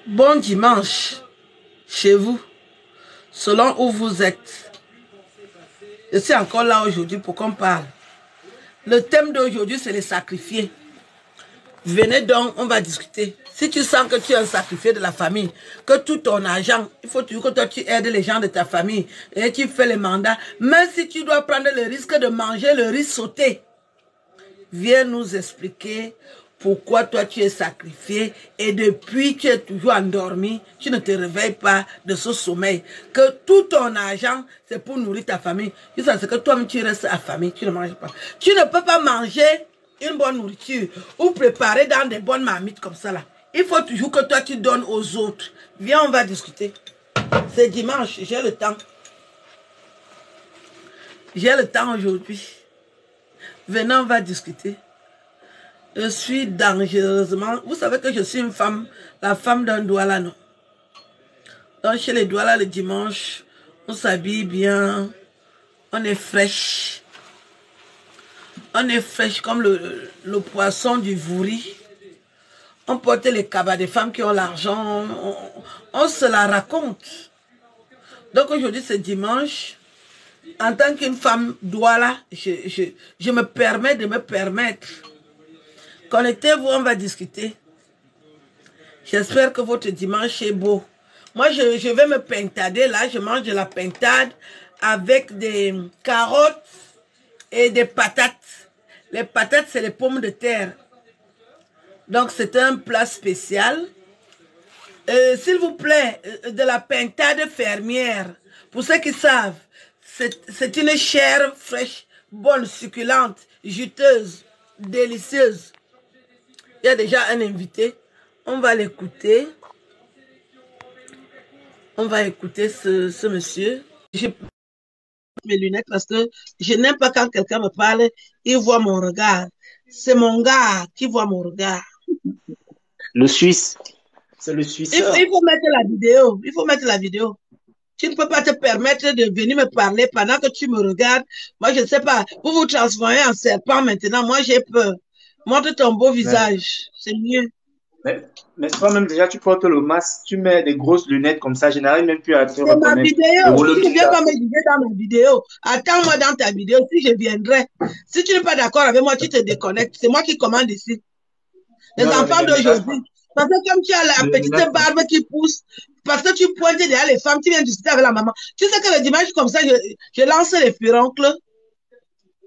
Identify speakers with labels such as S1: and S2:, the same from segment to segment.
S1: Bon dimanche chez vous, selon où vous êtes. Je suis encore là aujourd'hui pour qu'on parle. Le thème d'aujourd'hui, c'est les sacrifiés. Venez donc, on va discuter. Si tu sens que tu es un sacrifié de la famille, que tout ton argent, il faut toujours que toi tu aides les gens de ta famille et tu fais les mandats, même si tu dois prendre le risque de manger le riz sauté, viens nous expliquer pourquoi toi tu es sacrifié et depuis tu es toujours endormi, tu ne te réveilles pas de ce sommeil. Que tout ton argent, c'est pour nourrir ta famille. Jusqu'à ce que toi-même tu restes affamé, tu ne manges pas. Tu ne peux pas manger une bonne nourriture ou préparer dans des bonnes marmites comme ça là. Il faut toujours que toi tu donnes aux autres. Viens, on va discuter. C'est dimanche, j'ai le temps. J'ai le temps aujourd'hui. Venez, on va discuter. Je suis dangereusement... Vous savez que je suis une femme, la femme d'un douala, non? Donc chez les douala, le dimanche, on s'habille bien, on est fraîche. On est fraîche comme le poisson du vouri. On porte les cabas des femmes qui ont l'argent, on se la raconte. Donc aujourd'hui c'est dimanche. En tant qu'une femme douala, je me permets de me permettre. Connectez-vous, on va discuter. J'espère que votre dimanche est beau. Moi, je vais me pintader là. Je mange de la pintade avec des carottes et des patates. Les patates, c'est les pommes de terre. Donc, c'est un plat spécial. S'il vous plaît, de la pintade fermière. Pour ceux qui savent, c'est une chair fraîche, bonne, succulente, juteuse, délicieuse. Il y a déjà un invité. On va l'écouter. On va écouter ce monsieur. J'ai mes lunettes parce que je n'aime pas quand quelqu'un me parle, il voit mon regard. C'est mon gars qui voit mon regard.
S2: Le Suisse. C'est le Suisseur.
S1: Il faut mettre la vidéo. Il faut mettre la vidéo. Tu ne peux pas te permettre de venir me parler pendant que tu me regardes. Moi, je ne sais pas. Vous vous transformez en serpent maintenant. Moi, j'ai peur. Montre ton beau visage. C'est mieux.
S2: Mais toi-même, déjà, tu portes le masque, tu mets des grosses lunettes comme ça. Je n'arrive même plus à te reconnaître.
S1: C'est ma vidéo. Si tu ne viens pas me guider dans ma vidéo, attends-moi dans ta vidéo. Si je viendrai. Si tu n'es pas d'accord avec moi, tu te déconnectes. C'est moi qui commande ici. Les enfants d'aujourd'hui. Parce que comme tu as la petite barbe qui pousse, parce que tu pointes derrière les femmes, tu viens discuter avec la maman. Tu sais que le dimanche comme ça, je lance les furoncles.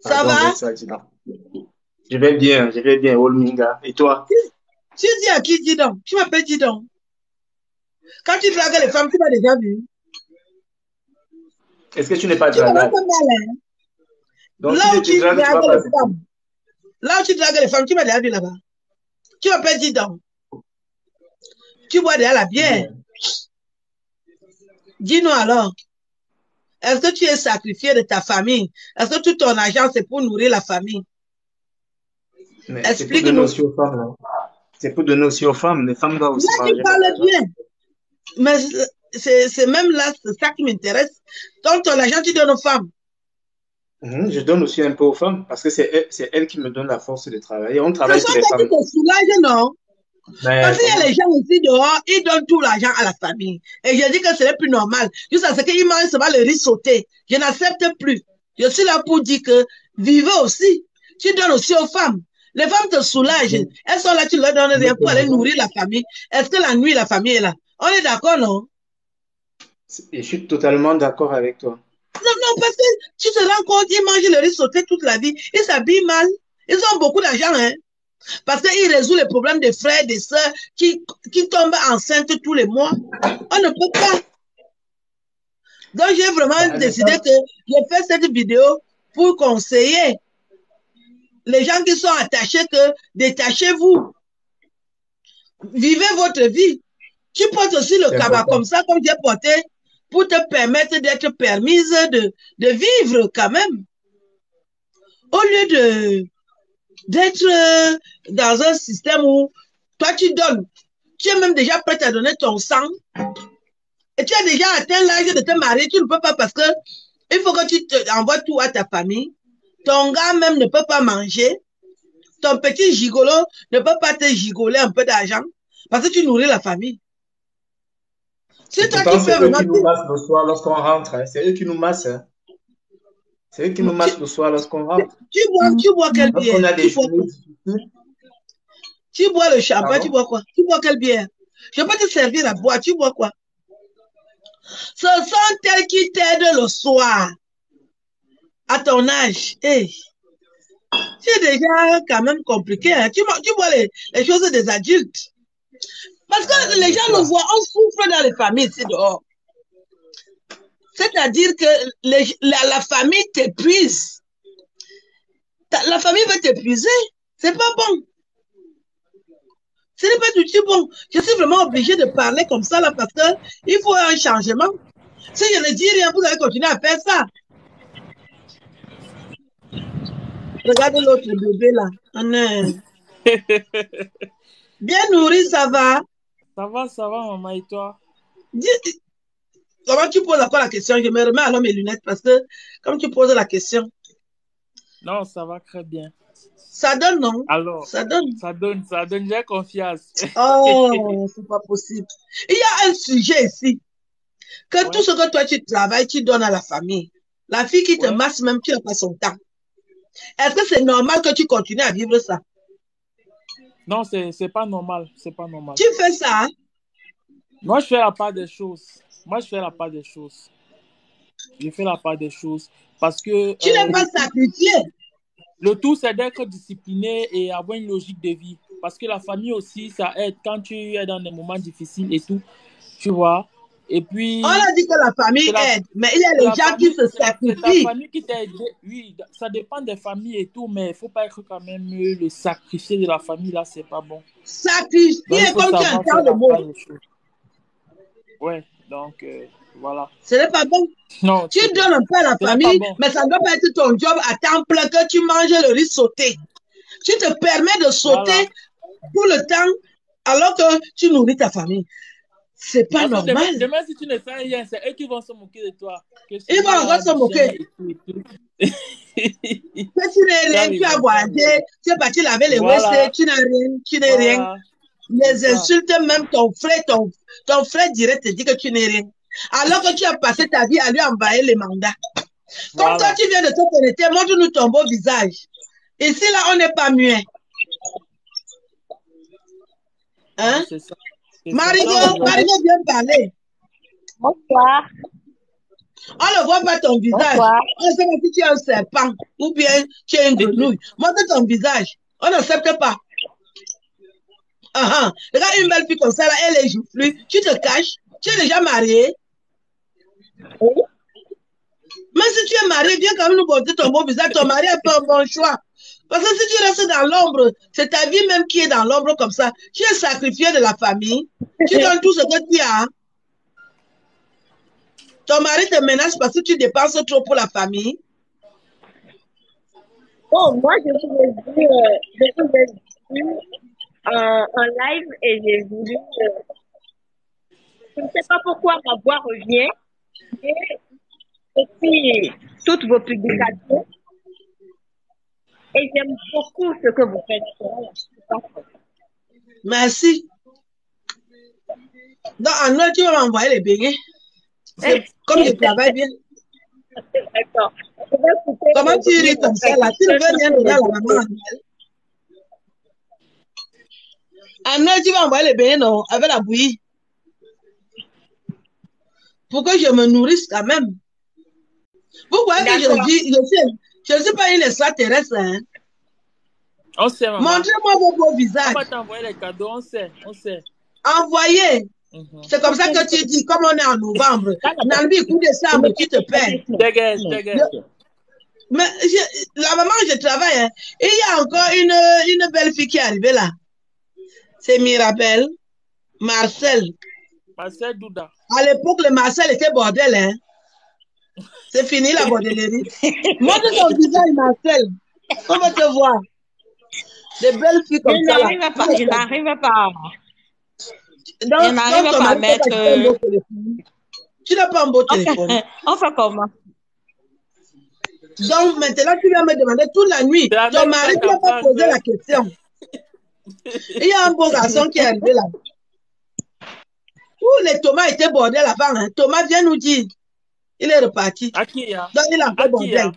S1: Ça va?
S2: Je vais bien, Olminga. Et toi?
S1: Tu dis à qui dis donc? Tu m'appelles dis donc. Quand tu dragues les femmes, tu m'as déjà vu.
S2: Est-ce que tu n'es pas dragueur? Donc,
S1: là où tu dragues les femmes, là où tu dragues les femmes, tu m'as déjà vu là-bas. Tu m'appelles dis donc. Tu bois déjà la bière. Dis-nous alors. Est-ce que tu es sacrifié de ta famille? Est-ce que tout ton argent, c'est pour nourrir la famille?
S2: Explique-nous. C'est pour donner aussi aux femmes. Les femmes doivent aussi manger.
S1: Là, tu parles bien. Mais c'est même là, c'est ça qui m'intéresse. Donc, ton argent, tu donnes aux femmes.
S2: Je donne aussi un peu aux femmes parce que c'est elles qui me donnent la force de travailler. On travaille pour les femmes.
S1: Tu te soulages, non? Parce qu'il y a les gens ici dehors, ils donnent tout l'argent à la famille. Et je dis que ce n'est plus normal. Jusqu'à ce qu'ils mangent seulement le riz sauté. Je n'accepte plus. Je suis là pour dire que vivez aussi. Tu donnes aussi aux femmes. Les femmes te soulagent. Elles sont là, tu leur donnes rien pour aller nourrir la famille. Est-ce que la nuit, la famille est là? On est d'accord, non?
S2: Je suis totalement d'accord avec toi.
S1: Non, parce que tu te rends compte, ils mangent le riz sauté toute la vie. Ils s'habillent mal. Ils ont beaucoup d'argent, hein? Parce qu'il résout les problèmes des frères, des sœurs qui tombent enceintes tous les mois. On ne peut pas. Donc, j'ai vraiment décidé que j'ai fait cette vidéo pour conseiller les gens qui sont attachés que détachez-vous. Vivez votre vie. Tu portes aussi le cabas comme ça, comme j'ai porté, pour te permettre d'être permise de vivre quand même. Au lieu d'être dans un système où toi tu donnes, tu es même déjà prêt à donner ton sang et tu as déjà atteint l'âge de te marier, tu ne peux pas parce que il faut que tu envoies tout à ta famille, ton gars même ne peut pas manger, ton petit gigolo ne peut pas te gigoler un peu d'argent parce que tu nourris la famille. Si
S2: Et
S1: toi,
S2: pourtant,
S1: tu
S2: c'est
S1: peux
S2: eux
S1: vraiment...
S2: qui nous massent le soir lorsqu'on rentre. Hein. C'est eux qui nous massent. Hein. C'est eux qui nous
S1: Tu,
S2: massent le soir lorsqu'on rentre.
S1: tu bois quelle
S2: Lorsqu'on
S1: bière?
S2: a
S1: Tu
S2: des
S1: bois
S2: journées
S1: quoi?
S2: difficiles.
S1: Tu bois le champagne, tu
S2: Pardon?
S1: bois quoi? Tu bois quelle bière? Je peux te servir à boire, tu bois quoi? Ce sont elles qui t'aident le soir, à ton âge. Hey, c'est déjà quand même compliqué. Hein? Tu vois les choses des adultes. Parce que les
S2: Bien
S1: gens nous
S2: sûr.
S1: voient, on souffre dans les familles ici dehors. C'est-à-dire que la famille t'épuise. La famille va t'épuiser. C'est pas bon. Ce n'est pas du tout bon. Je suis vraiment obligée de parler comme ça là parce que il faut un changement. Si je ne dis rien, vous allez continuer à faire ça. Regardez l'autre bébé là. On est bien nourri, ça va.
S3: Ça va, maman, et toi?
S1: Dis, comment tu poses encore la question? Je me remets alors mes lunettes parce que comme tu poses la question,
S3: Non, ça va très bien.
S1: ça donne, non?
S3: Alors,
S1: Ça donne.
S3: ça donne, j'ai confiance.
S1: Oh, c'est pas possible. Il y a un sujet ici, que tout
S3: Ouais,
S1: ce que toi tu travailles, tu donnes à la famille. La fille qui te
S3: ouais.
S1: masse même, tu n'as pas son temps. Est-ce que c'est normal que tu continues à vivre ça?
S3: Non, c'est pas normal. C'est pas normal.
S1: Tu fais ça, hein?
S3: Moi, je fais la part des choses. Moi, je fais la part des choses. Je fais la part des choses. Parce que
S1: Tu n'es pas sacrifié.
S3: le tout, c'est d'être discipliné et avoir une logique de vie. Parce que la famille aussi, ça aide quand tu es dans des moments difficiles et tout. Tu vois? Et puis,
S1: On a dit que la famille
S3: c'est la,
S1: aide, mais il y a
S3: c'est
S1: les
S3: la
S1: gens qui
S3: famille,
S1: se
S3: c'est ta
S1: sacrifient.
S3: famille qui t'a aidé. Oui, ça dépend des familles et tout, mais il ne faut pas être quand même le sacrifié de la famille, là, c'est pas bon. Donc, il
S1: Sacrifier,
S3: faut
S1: comme tu
S3: savoir
S1: entends
S3: faire
S1: le
S3: la
S1: mot.
S3: part des choses. Ouais, donc, voilà.
S1: Ce n'est pas bon.
S3: Non,
S1: Tu donnes un peu à la
S3: ce n'est pas
S1: famille,
S3: bon.
S1: mais ça ne doit pas être ton job à temps plein que tu manges le riz sauté. Tu te permets de sauter
S3: Voilà.
S1: tout le temps alors que tu nourris ta famille. C'est pas
S3: Parce que
S1: normal.
S3: demain, si tu ne fais rien, c'est eux qui vont se moquer de toi. Que
S1: Ils
S3: celui-là,
S1: vont encore se
S3: machin,
S1: moquer.
S3: et tout.
S1: Que tu n'es
S3: Ça
S1: rien, tu as
S3: arrive,
S1: voyagé, tu es parti laver les WC,
S3: Voilà,
S1: tu n'as rien, tu n'es rien.
S3: voilà, c'est
S1: Les
S3: ça.
S1: insultes, même ton frère direct te dit que tu n'es rien. Alors que tu as passé ta vie à lui envoyer les mandats. Comme toi,
S3: Voilà.
S1: tu viens de te connecter, montre-nous ton beau visage. Ici, là, on n'est pas muet. Hein?
S3: Non, c'est ça. C'est ça.
S1: Marigot,
S3: Ça, aujourd'hui,
S1: Marigot, viens parler.
S4: Bonsoir.
S1: On ne voit pas ton visage.
S4: Bonsoir.
S1: On ne sait pas si tu es un serpent ou bien tu es une grenouille. Montre ton visage. On n'accepte pas. Regarde une belle fille comme ça, là, elle est joufflue. Tu te caches. Tu es déjà marié.
S4: Oui.
S1: Même si tu es marié, viens quand même nous montrer ton beau visage. Ton mari a fait un bon choix. Parce que si tu restes dans l'ombre, c'est ta vie même qui est dans l'ombre comme ça. Tu es sacrifié de la famille. Tu donnes tout ce que tu as. Ton mari te menace parce que tu dépenses trop pour la famille.
S4: Bon, moi, je vous ai vu en live et j'ai voulu. Je ne sais pas pourquoi ma voix revient, mais depuis toutes vos publications et j'aime beaucoup ce que vous faites.
S1: Merci. Donc, en Noël, tu vas m'envoyer les beignets. Comme je travaille bien.
S4: D'accord.
S1: Comment tu ris comme ça là? Tu ne veux rien donner à la maman en Noël. En Noël, tu vas envoyer les beignets, non? Avec la bouillie. Pour que je me nourrisse quand même. Vous voyez que je ne suis pas une extraterrestre. Hein?
S3: on sait, maman.
S1: Montrez-moi vos beaux visages.
S3: On va t'envoyer les cadeaux, on sait.
S1: Envoyez. C'est comme ça que tu dis, comme on est en novembre, Nalbi, coup décembre, tu te perds.
S3: Dégage.
S1: Mais la maman, je travaille. Hein. Et il y a encore une belle fille qui est arrivée là. C'est Mirabelle, Marcel.
S3: Marcel Douda.
S1: À l'époque, le Marcel était bordel. Hein. C'est fini la bordellerie. Montre ton visage, Marcel. On va te voir. Des belles filles comme ça.
S4: Je n'arrive pas.
S1: Donc,
S4: Je n'arrive pas à mettre.
S1: Tu n'as pas un beau téléphone.
S4: On fait comment?
S1: Donc, maintenant, tu vas me demander toute la nuit. Ton mari ne va pas poser la question. Il y a un beau garçon qui est arrivé là. Ouh, les tomates étaient bordel avant. Hein. Thomas vient nous dire. Il est reparti.
S3: À qui, hein?
S1: Donc, il a fait
S3: À qui,
S1: bordel.
S3: hein?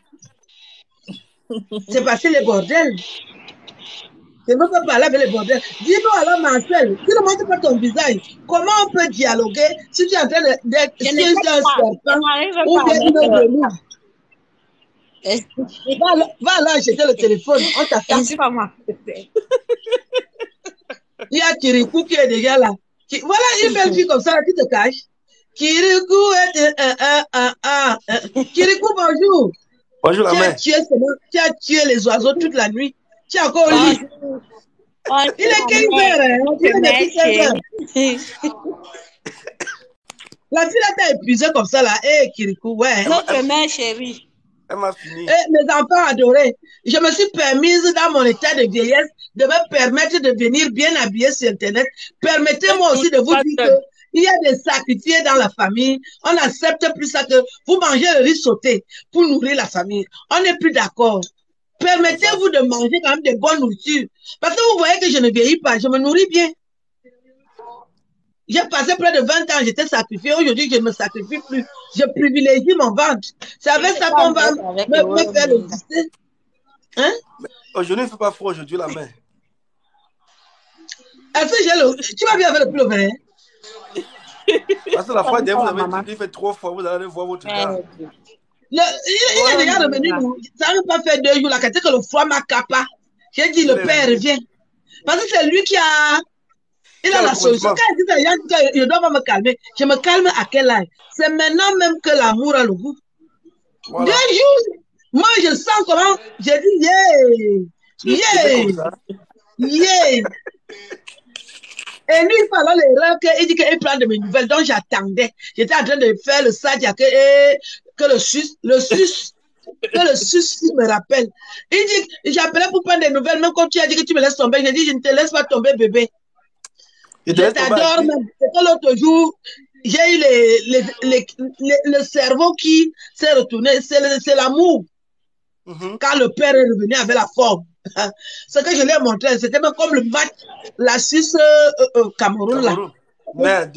S1: C'est parce que les bordels. Je ne veux pas parler avec les bordels. Dis-nous alors, Marcel, tu ne montres pas ton visage. Comment on peut dialoguer si tu es en train d'être
S4: Je ne
S1: sur
S4: sais
S1: un
S4: pas. Je
S1: serpent
S4: n'arrive
S1: ou
S4: pas à
S1: bien une
S4: mettre.
S1: grenouille? Va là acheter le téléphone. On t'attend.
S4: Excuse-moi.
S1: Il y a Kirikou qui est déjà là. Voilà une belle fille comme ça qui te cache. Kirikou est Kirikou, bonjour.
S5: Bonjour la mère.
S1: Tu as tué les oiseaux toute la nuit. Tu es encore au lit. Il est 15 heures. Hein? Il est depuis 15 heures. La fille là t'a épuisé comme ça là. Eh, Kirikou, ouais.
S4: Notre mère chérie.
S5: Elle m'a fini.
S1: Mes enfants adorés, je me suis permise dans mon état de vieillesse de me permettre de venir bien habillée sur Internet. Permettez-moi aussi de vous dire que il y a des sacrifiés dans la famille. On n'accepte plus ça que vous mangez le riz sauté pour nourrir la famille. On n'est plus d'accord. Permettez-vous de manger quand même de bonnes nourritures. Parce que vous voyez que je ne vieillis pas, je me nourris bien. J'ai passé près de 20 ans, j'étais sacrifié. Aujourd'hui, je ne me sacrifie plus. Je privilégie mon ventre. C'est avec ça qu'on va me faire le lycée. Hein?
S5: Aujourd'hui, il ne fait pas froid aujourd'hui, la mère.
S1: Est-ce que tu vas bien avec le pull vert?
S5: Parce que la fois dernière, vous avez dit qu'il fait 3 fois, vous allez voir votre gars.
S1: Il est déjà revenu. Ça ne pas faire 2 jours. La qualité que le froid m'a capé. J'ai dit, le père revient. Parce que c'est lui qui a... Il a la solution. Quand il dit, je dois pas me calmer. Je me calme à quel âge? C'est maintenant même que l'amour a le goût. Voilà. 2 jours. Moi, je sens comment... J'ai dit, yeah. Et lui, il fait alors l'erreur qu'il dit qu'il prend de mes nouvelles. Donc, j'attendais. J'étais en train de faire le sage que le sus me rappelle. Il dit, j'appelais pour prendre des nouvelles, même quand tu as dit que tu me laisses tomber. J'ai dit, je ne te laisse pas tomber, bébé. Je t'adore même. C'était l'autre jour, j'ai eu le cerveau qui s'est retourné. C'est l'amour. Quand le père est revenu avec la forme. Ce que je lui ai montré, c'était même comme le match, la Suisse Cameroun là.
S5: Merde.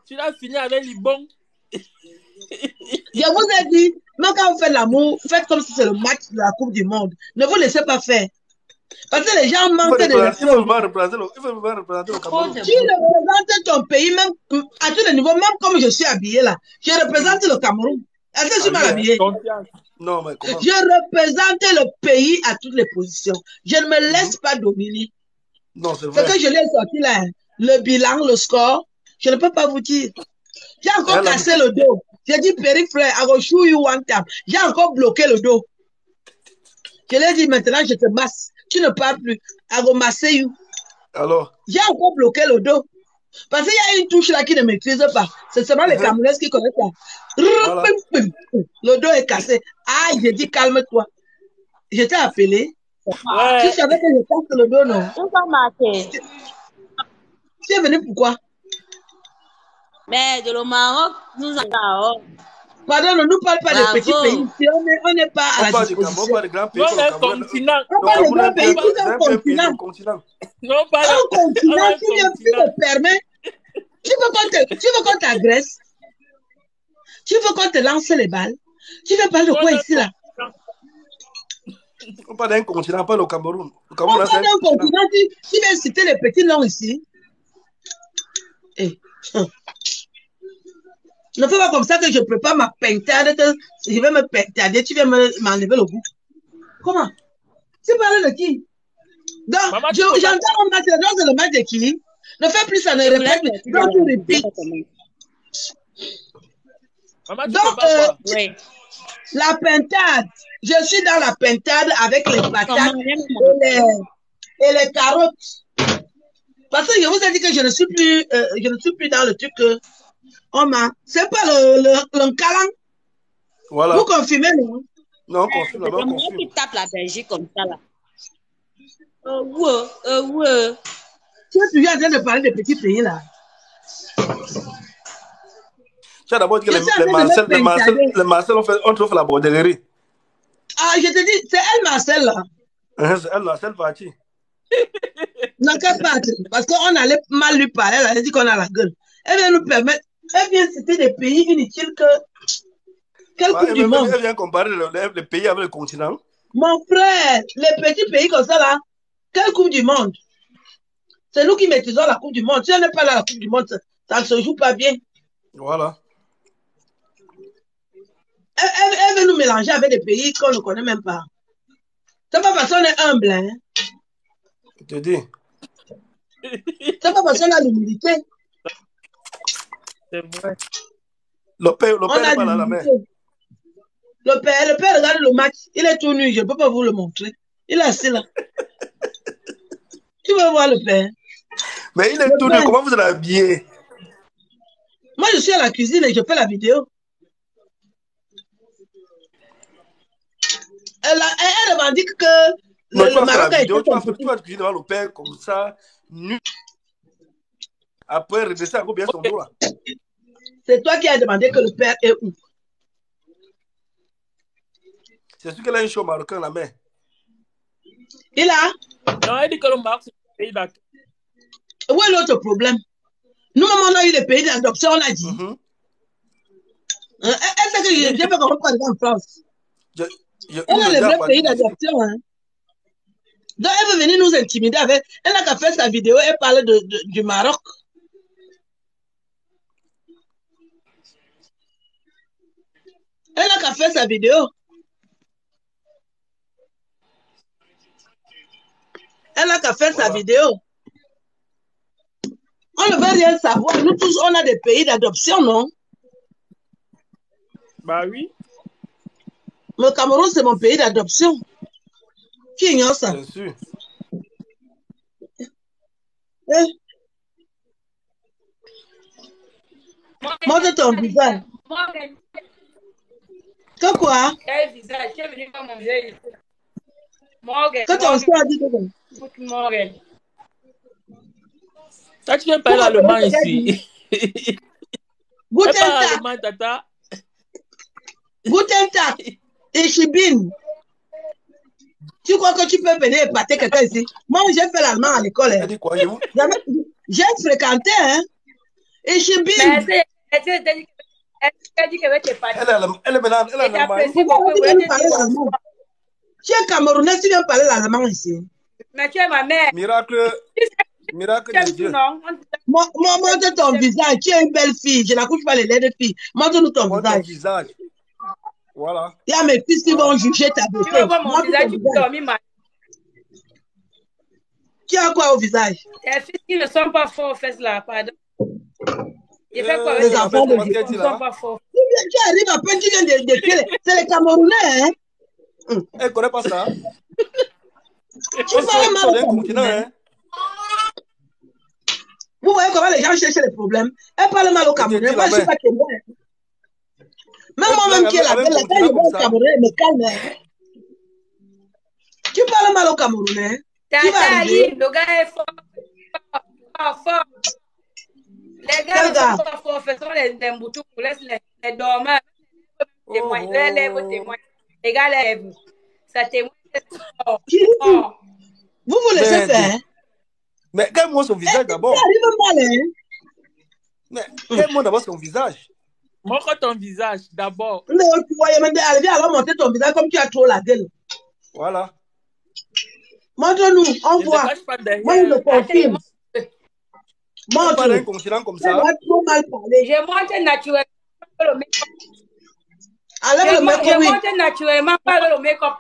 S3: Tu l'as fini avec les bons.
S1: Je vous ai dit, même quand vous faites l'amour, faites comme si c'est le match de la Coupe du Monde. Ne vous laissez pas faire. Parce que les gens manquent de respect.
S5: Il faut me représenter le Cameroun.
S1: Tu représentes ton pays, même à tous les niveaux, même comme je suis habillé là. Je représente le Cameroun. Est-ce que je suis mal habillé?
S5: Non, mais comment?
S1: Je représente le pays à toutes les positions. Je ne me laisse pas dominer.
S5: Non, c'est vrai.
S1: Ce que je l'ai sorti là, le bilan, le score, je ne peux pas vous dire. J'ai encore cassé le dos. J'ai dit, Perry frère, I will show you one time. J'ai encore bloqué le dos. Je l'ai dit, maintenant, je te masse. Tu ne parles plus. I will masse you.
S5: Alors?
S1: J'ai encore bloqué le dos. Parce qu'il y a une touche là qui ne maîtrise pas. C'est seulement les Camerounais qui connaissent ça. Voilà. Le dos est cassé. Ah, j'ai dit, calme-toi. Je t'ai appelé. Ouais. Tu savais que je casse le dos, non? Tu es venu pourquoi?
S4: Mais de le Maroc, nous avons.
S1: Pardon, ne nous parle pas des petits pays. Si on n'est pas à la disposition.
S5: On parle de grands pays.
S3: On est un continent.
S1: On parle de grands pays. Tout un continent. Un continent qui me permet. Tu veux qu'on t'agresse? Tu veux qu'on te lance les balles? Tu veux parler de quoi ici là?
S5: On parle d'un continent, on parle au Cameroun.
S1: On parle d'un continent, tu viens citer les petits noms ici. Ne fais pas comme ça que je prépare ma pentade, que je vais me pentader, tu viens m'enlever le goût. Comment? Tu parles de qui? Donc, j'entends un match, donc c'est le match de qui? Ne fais plus ça, ne répète plus. Donc, tu répètes. Donc, la pentade, je suis dans la pentade avec les patates et les carottes. Parce que je vous ai dit que je ne suis plus dans le truc que c'est pas le calan.
S5: Voilà.
S1: Vous confirmez, non?
S5: Non, on confirme.
S4: C'est moi qui tape la Belgique comme ça, là.
S1: Tu es toujours en train de parler des petits pays, là.
S5: Tu as d'abord dit que les Marcel, on trouve la bordellerie.
S1: Ah, je te dis, c'est elle, Marcel, là.
S5: C'est elle, Marcel partie.
S1: Non, qu'elle parte. Parce qu'on allait mal lui parler, elle a dit qu'on a la gueule. Elle vient nous permettre, elle vient citer des pays inutiles que... Quelle coupe du monde?
S5: Elle vient comparer les pays avec le continent.
S1: Mon frère, les petits pays comme ça là, quelle coupe du monde? C'est nous qui maîtrisons la coupe du monde. Si on n'est pas là, la coupe du monde, ça ne se joue pas bien.
S5: Voilà.
S1: Elle veut nous mélanger avec des pays qu'on ne connaît même pas. C'est pas parce qu'on est humble, hein.
S5: Je te dis.
S1: C'est pas parce qu'on a l'humilité.
S3: C'est vrai.
S5: Le père
S1: On
S5: n'est
S1: a
S5: pas là, la mère.
S1: l'humilité. Le père regarde le match. Il est tout nu. Je ne peux pas vous le montrer. Il est assis là. Tu veux voir le père?
S5: Mais il est tout nu. Comment vous allez habiller?
S1: Moi, je suis à la cuisine et je fais la vidéo. Elle revendique que
S5: Non,
S1: le Maroc a été
S5: tu vas cuisiner devant le père comme ça, nu. Après, redresser encore bien son dos là.
S1: C'est toi qui as demandé que le père est où?
S5: C'est sûr qu'elle a un show marocain, la mère.
S1: Il a?
S3: Non, elle dit que le Maroc, c'est un pays d'accueil.
S1: Où est l'autre problème? Nous-mêmes, on a eu les pays d'adoption, on a dit. Est-ce que j'ai fait qu'on peut arriver en France? On a les vrais pays d'adoption. Hein. Donc, elle veut venir nous intimider avec. Elle n'a qu'à faire sa vidéo, elle parle du Maroc. Elle n'a qu'à faire sa vidéo. Elle n'a qu'à faire sa vidéo. On ne veut rien savoir. Nous tous, on a des pays d'adoption, non?
S3: Bah oui.
S1: Le Cameroun, c'est mon pays d'adoption. Qui ignore ça?
S5: Bien sûr.
S1: Montre ton visage. Que quoi?
S6: Quel visage? Tu es venu voir mon visage. Morgan.
S1: Que ton soir dit que...
S6: Good Morgan.
S3: Ça, tu viens parler l'allemand ici.
S1: Guten Tag.
S3: Allemand, tata.
S1: Guten Tag. Ich bin. Tu crois que tu peux venir épater quelqu'un ici? Moi, j'ai fait l'allemand à l'école.
S5: Elle dit quoi, you?
S1: J'ai fréquenté, hein? Ich bin.
S6: Mais elle dit qu'elle va t'épater.
S5: Elle est maintenant. Elle est
S6: t'apprécie
S1: Pourquoi
S6: beaucoup.
S1: tu viens nous parler l'allemand? Tu es Camerounais, tu viens parler l'allemand ici.
S6: Mais tu es ma mère.
S5: Miracle de Dieu.
S1: Montre ton visage. Tu es une belle fille. Je n'accouche pas les laits de filles. Montre-nous ton visage.
S5: Voilà.
S1: Il y a mes fils qui vont juger ta beauté.
S6: Tu veux voir mon visage, tu peux dormir mal.
S1: Tu as quoi au visage?
S6: Tes fils qui ne sont pas forts aux fesses là, pardon. Il fait quoi
S1: les
S6: avec
S1: enfants
S6: les
S1: de
S6: enfants qui ne sont pas forts?
S1: Tu arrives à peine, tu viens de tuer. C'est les Camerounais, hein?
S5: Elle ne connaît pas ça.
S1: Tu parles mal au Camerounais. Vous voyez comment les gens cherchent les problèmes? Elle parle mal au Camerounais. Moi, je ne suis pas témoin. Même moi-même qui est la belle, quand je vais au Camerounais, me calme. Tu parles mal au Camerounais.
S6: Le gars est fort. Les gars sont pas forts, faisons les moutons, laisse les dormants. Les lèvres témoignent. Les gars lèvent. Ça témoigne.
S1: Vous laissez faire.
S5: Mais regarde-moi son visage d'abord.
S1: Ça arrive mal, hein?
S5: Mais regarde-moi d'abord son visage.
S3: Montre ton visage d'abord.
S1: Non, tu vois, alors montrer ton visage comme tu as trop la gueule.
S5: Voilà.
S1: Montre-nous, on voit. Moi, je le confirme.
S5: Montre. Pas d'un continent comme ça.
S1: Ça va trop mal parler.
S6: Je montre naturellement le make-up.
S1: Alors, le make-up, oui.
S6: Je montre naturellement pas le make-up.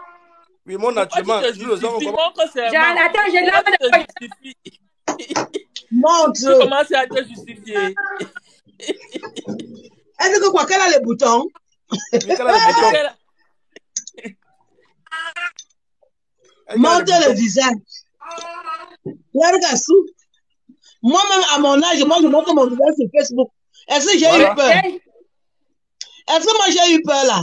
S5: Oui, moi, naturellement.
S3: Attends,
S6: j'ai l'air de...
S1: Montre.
S3: Tu commences à te justifier.
S1: Est-ce que quoi qu'elle a les boutons? Montre le visage. Regarde sous. Moi-même, à mon âge, moi, je montre mon visage sur Facebook. Est-ce que j'ai eu peur? Est-ce que moi, j'ai eu peur là?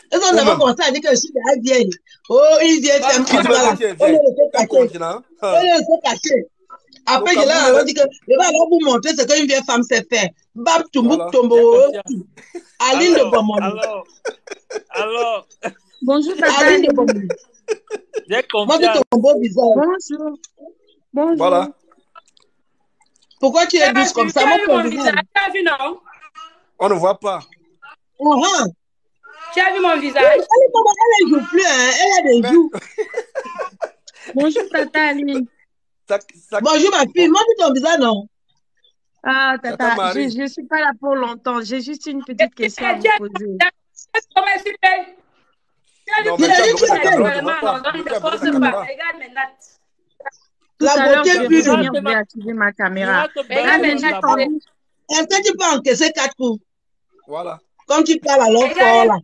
S1: Est-ce qu'on avait commencé à dire que je suis la vieille? Oh, une vieille femme qui là. On le caché. Après, je leur ai dit que je vais alors vous montrer ce qu'une vieille femme sait faire. Bab Tumbouk Tombo. Aline de Bomoni.
S3: Alors.
S4: Bonjour,
S1: Aline de Bomoni.
S3: J'ai confiance.
S1: Montre ton beau visage.
S4: Bonjour.
S5: Voilà.
S7: Pourquoi tu es douce comme ça?
S6: Tu as
S7: Moi,
S6: vu
S7: ton
S6: mon
S7: visage.
S6: visage? Tu as vu, non?
S5: On ne voit pas.
S6: Tu as vu mon
S7: Elle
S6: visage?
S7: ne joue plus, hein. Elle a des
S5: Mais-
S7: joues.
S8: Bonjour, Tata Aline.
S7: Bonjour, ma fille. Montre ton visage, non?
S8: Ah,
S5: Tata
S8: Tata,
S5: Marie.
S8: je ne suis pas là pour longtemps. J'ai juste une petite question à vous poser.
S5: Non,
S7: Il
S5: mais
S7: a
S5: tu as
S7: dit
S5: bloqué
S7: que
S5: ta caméra, on ne
S6: Vraiment,
S5: voit pas.
S6: non,
S5: Tu
S6: ne
S5: as bloqué
S6: force
S5: ta
S6: pas.
S5: caméra.
S6: Regarde mes nattes.
S8: Tout
S7: La
S8: à l'heure,
S7: beauté
S8: je vais
S7: pure.
S8: revenir, je vais activer ma caméra.
S6: Regarde mes
S8: J'ai juste
S6: nattes.
S8: envie,
S7: Est-ce que tu peux encaisser 4 coups?
S5: Voilà.
S7: Comme tu parles alors fort, là.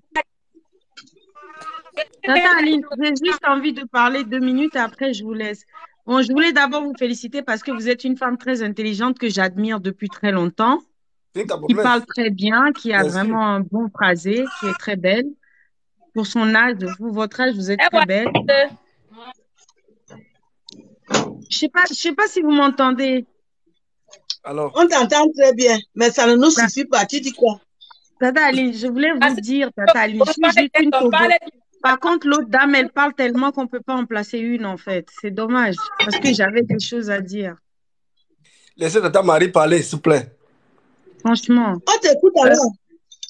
S8: Tata Aline, j'ai juste envie de parler 2 minutes et après je vous laisse. Bon, je voulais d'abord vous féliciter parce que vous êtes une femme très intelligente que j'admire depuis très longtemps,
S5: Finis ta
S8: qui
S5: boucle.
S8: parle très bien, qui a
S5: Merci.
S8: vraiment un bon phrasé, qui est très belle. Pour son âge, votre âge, vous êtes
S6: Eh,
S8: très
S6: ouais.
S8: belle. Je sais pas si vous m'entendez.
S5: Alors,
S7: On t'entend très bien, mais ça ne nous
S8: Ta-
S7: suffit pas. Tu dis quoi?
S8: Tata Aline, je voulais
S6: Ah,
S8: vous dire, Tata Aline, je suis juste une Togo. Par contre, l'autre dame, elle parle tellement qu'on ne peut pas en placer une, en fait. C'est dommage, parce que j'avais des choses à dire.
S5: laissez Tata Marie parler, s'il vous plaît.
S8: Franchement.
S7: On t'écoute alors.